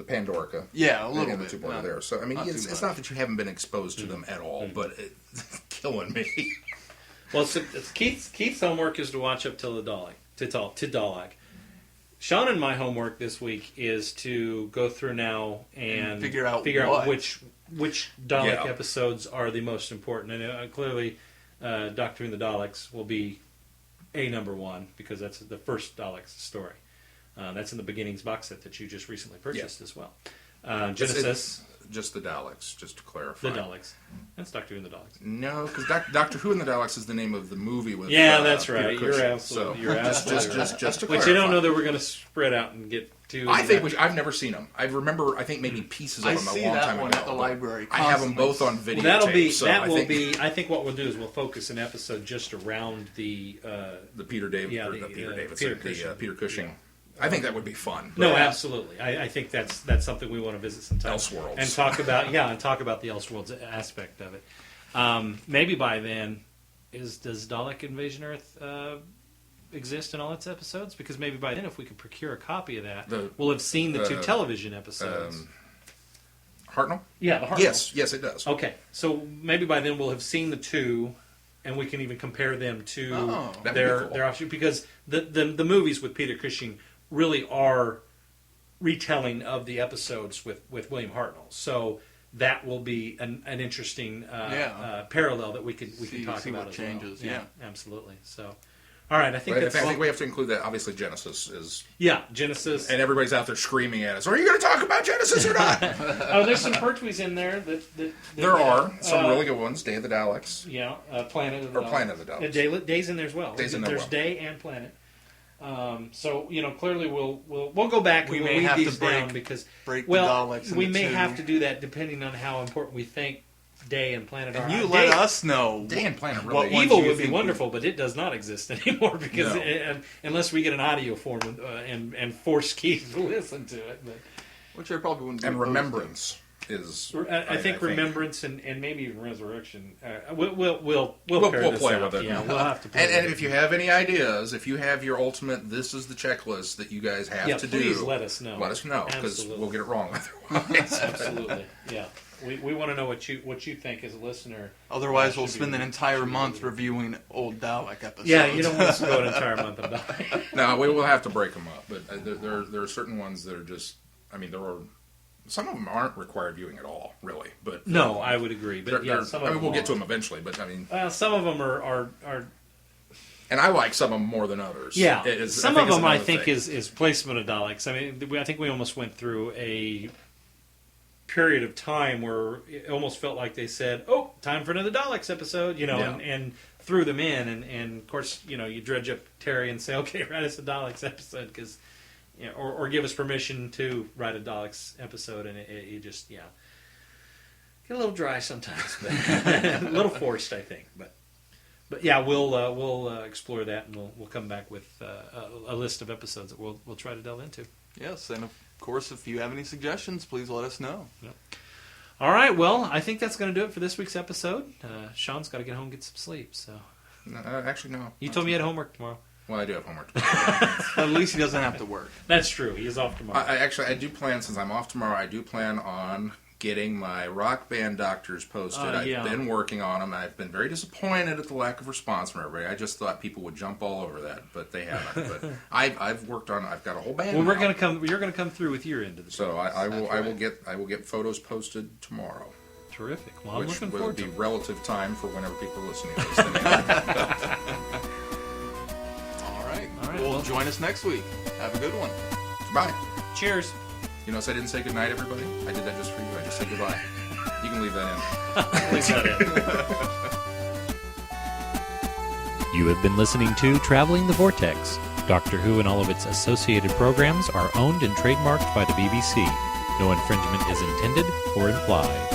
Speaker 3: Pandorica.
Speaker 2: Yeah, a
Speaker 3: Maybe
Speaker 2: little
Speaker 3: in the
Speaker 2: bit.
Speaker 3: two-parter
Speaker 2: Not-
Speaker 3: there. So I mean,
Speaker 2: not
Speaker 3: it's
Speaker 2: too
Speaker 3: not
Speaker 2: much.
Speaker 3: that you haven't been exposed to them at all, but it's killing me.
Speaker 5: Well, so Keith's homework is to watch up till the Dalek, to Dalek. Sean and my homework this week is to go through now and
Speaker 2: figure out
Speaker 5: out
Speaker 2: what.
Speaker 5: which Dalek
Speaker 3: Yeah.
Speaker 5: episodes are the most important. And clearly, Doctor Who and the Daleks will be number one because that's the first Dalek story. That's in the Beginnings box set that you just recently purchased as well. Genesis,
Speaker 3: Just the Daleks, just to clarify.
Speaker 5: the Daleks. That's Doctor Who and the Daleks.
Speaker 3: No, because Doctor Who and the Daleks is the name of the movie with.
Speaker 5: Yeah, that's
Speaker 3: Peter
Speaker 5: right. You're
Speaker 3: Cushing.
Speaker 5: absolutely.
Speaker 3: So,
Speaker 5: You're absolutely.
Speaker 3: just to
Speaker 5: But
Speaker 3: clarify.
Speaker 5: you don't know that we're going to spread out and get to.
Speaker 3: I think I've never seen them. I remember. I think maybe pieces of
Speaker 2: I
Speaker 3: them
Speaker 2: see
Speaker 3: a long
Speaker 2: that
Speaker 3: time
Speaker 2: one
Speaker 3: ago.
Speaker 2: at the
Speaker 3: but
Speaker 2: library
Speaker 3: I have them
Speaker 2: constantly.
Speaker 3: both on video.
Speaker 5: Well, that'll be.
Speaker 3: So
Speaker 5: that
Speaker 3: I
Speaker 5: will
Speaker 3: think
Speaker 5: be. I think what we'll do is we'll focus an episode just around the.
Speaker 3: the Peter David.
Speaker 5: Yeah,
Speaker 3: or
Speaker 5: the,
Speaker 3: the Peter Davidson.
Speaker 5: Peter
Speaker 3: The
Speaker 5: Cushing.
Speaker 3: Peter Cushing. I think that would be fun.
Speaker 5: No,
Speaker 2: Yeah.
Speaker 5: absolutely. I think that's something we want to visit sometime.
Speaker 3: Elseworlds.
Speaker 5: And talk about the Elseworlds aspect of it. Maybe by then, does Dalek Invasion Earth exist in all its episodes? Because maybe by then, if we could procure a copy of that, we'll have seen the two television episodes.
Speaker 3: Hartnell?
Speaker 5: Yeah, the Hartnell.
Speaker 3: Yes, it does.
Speaker 5: Okay, so maybe by then we'll have seen the two, and we can even compare them to
Speaker 3: that'd be
Speaker 5: their
Speaker 3: cool.
Speaker 5: their offshoot. Because the movies with Peter Cushing really are retelling of the episodes with William Hartnell. So that will be an interesting parallel that we can talk
Speaker 2: see
Speaker 5: about
Speaker 2: what
Speaker 5: as
Speaker 2: changes,
Speaker 5: well.
Speaker 2: yeah.
Speaker 5: Absolutely. So, all right, I think
Speaker 3: But
Speaker 5: that's
Speaker 3: I think we have to include that. Obviously, Genesis is,
Speaker 5: Genesis.
Speaker 3: and everybody's out there screaming at us. Are you going to talk about Genesis or not?
Speaker 5: There's some Pertwees in there that
Speaker 3: There are some really good ones. Day of the Daleks.
Speaker 5: Yeah, Planet of the
Speaker 3: Or Planet of the Daleks.
Speaker 5: Day's in there as well.
Speaker 3: Day's in there
Speaker 5: There's
Speaker 3: well.
Speaker 5: Day and Planet. So clearly we'll go back
Speaker 2: We
Speaker 5: and
Speaker 2: may
Speaker 5: we'll read
Speaker 2: have to
Speaker 5: these down because
Speaker 2: break the
Speaker 5: well
Speaker 2: Daleks
Speaker 5: we
Speaker 2: into
Speaker 5: may
Speaker 2: two.
Speaker 5: have to do that depending on how important we think Day and Planet are.
Speaker 2: And you
Speaker 5: Day-
Speaker 2: let us know.
Speaker 3: Day and Planet
Speaker 2: What
Speaker 3: really.
Speaker 2: ones
Speaker 5: Evil
Speaker 2: you
Speaker 5: would be
Speaker 2: think
Speaker 5: wonderful, but it does not exist anymore because
Speaker 3: No.
Speaker 5: unless we get an audio form and force Keith to listen to it. But
Speaker 2: Which I probably wouldn't be
Speaker 3: And
Speaker 2: opposed to.
Speaker 3: Remembrance. is.
Speaker 5: I think Remembrance and maybe even Resurrection. We'll pair this
Speaker 3: play
Speaker 5: out.
Speaker 3: with it.
Speaker 5: Yeah, we'll have to play
Speaker 3: And
Speaker 5: with
Speaker 3: if you have any ideas, if you have your ultimate, this is the checklist that you guys have to
Speaker 5: please
Speaker 3: do.
Speaker 5: let us know.
Speaker 3: Let us know, because
Speaker 5: Absolutely.
Speaker 3: we'll get it wrong otherwise.
Speaker 5: Absolutely, yeah. We want to know what you think as a listener.
Speaker 2: Otherwise, we'll
Speaker 5: Should
Speaker 2: spend
Speaker 5: be-
Speaker 2: an entire
Speaker 5: should be
Speaker 2: month
Speaker 5: really-
Speaker 2: reviewing old Dalek episodes.
Speaker 5: Yeah, you don't want us to go an entire month of dying.
Speaker 3: No, we will have to break them up, but there are certain ones that are just. I mean, there are. Some of them aren't required viewing at all, really. But
Speaker 5: No, I would agree. But yeah, some of them
Speaker 3: we'll get to
Speaker 5: are.
Speaker 3: them eventually. But I mean,
Speaker 5: Some of them are
Speaker 3: and I like some of them more than others.
Speaker 5: yeah. Some of them I
Speaker 3: another
Speaker 5: think
Speaker 3: thing.
Speaker 5: is placement of Daleks. I mean, I think we almost went through a period of time where it almost felt like they said, "Oh, time for another Daleks episode,"
Speaker 3: Yeah.
Speaker 5: and threw them in, and of course, you dredge up Terry and say, "Okay, write us a Daleks episode," because, or give us permission to write a Daleks episode, and it just get a little dry sometimes, but a little forced, I think, but yeah, we'll explore that, and we'll come back with a list of episodes that we'll try to delve into.
Speaker 2: Yes, and of course, if you have any suggestions, please let us know.
Speaker 5: Yep. All right, well, I think that's going to do it for this week's episode. Sean's got to get home and get some sleep, so...
Speaker 3: No, actually, no.
Speaker 5: You told me you had homework tomorrow.
Speaker 3: Well, I do have homework tomorrow.
Speaker 2: At least he doesn't have to work.
Speaker 5: That's true. He is off tomorrow.
Speaker 3: I do plan, since I'm off tomorrow, I do plan on getting my Rock Band Doctors posted.
Speaker 5: Yeah.
Speaker 3: I've been working on them. I've been very disappointed at the lack of response from everybody. I just thought people would jump all over that, but they haven't. But I've worked on. I've got a whole band.
Speaker 5: Well,
Speaker 3: now.
Speaker 5: You're going to come through with your end of the
Speaker 3: So I will.
Speaker 2: That's
Speaker 3: I will get photos posted tomorrow,
Speaker 5: Terrific. Well, I'm
Speaker 3: which
Speaker 5: looking
Speaker 3: will
Speaker 5: forward
Speaker 3: be
Speaker 5: to it.
Speaker 3: relative time for whenever people are listening to this.
Speaker 2: All right.
Speaker 5: All right,
Speaker 2: Well,
Speaker 5: well-
Speaker 2: join us next week. Have a good one.
Speaker 3: Bye.
Speaker 5: Cheers.
Speaker 3: You notice I didn't say goodnight, everybody? I did that just for you. I just said goodbye. You can leave that in.
Speaker 5: Leave that in.
Speaker 1: You have been listening to Traveling the Vortex. Doctor Who and all of its associated programs are owned and trademarked by the BBC. No infringement is intended or implied.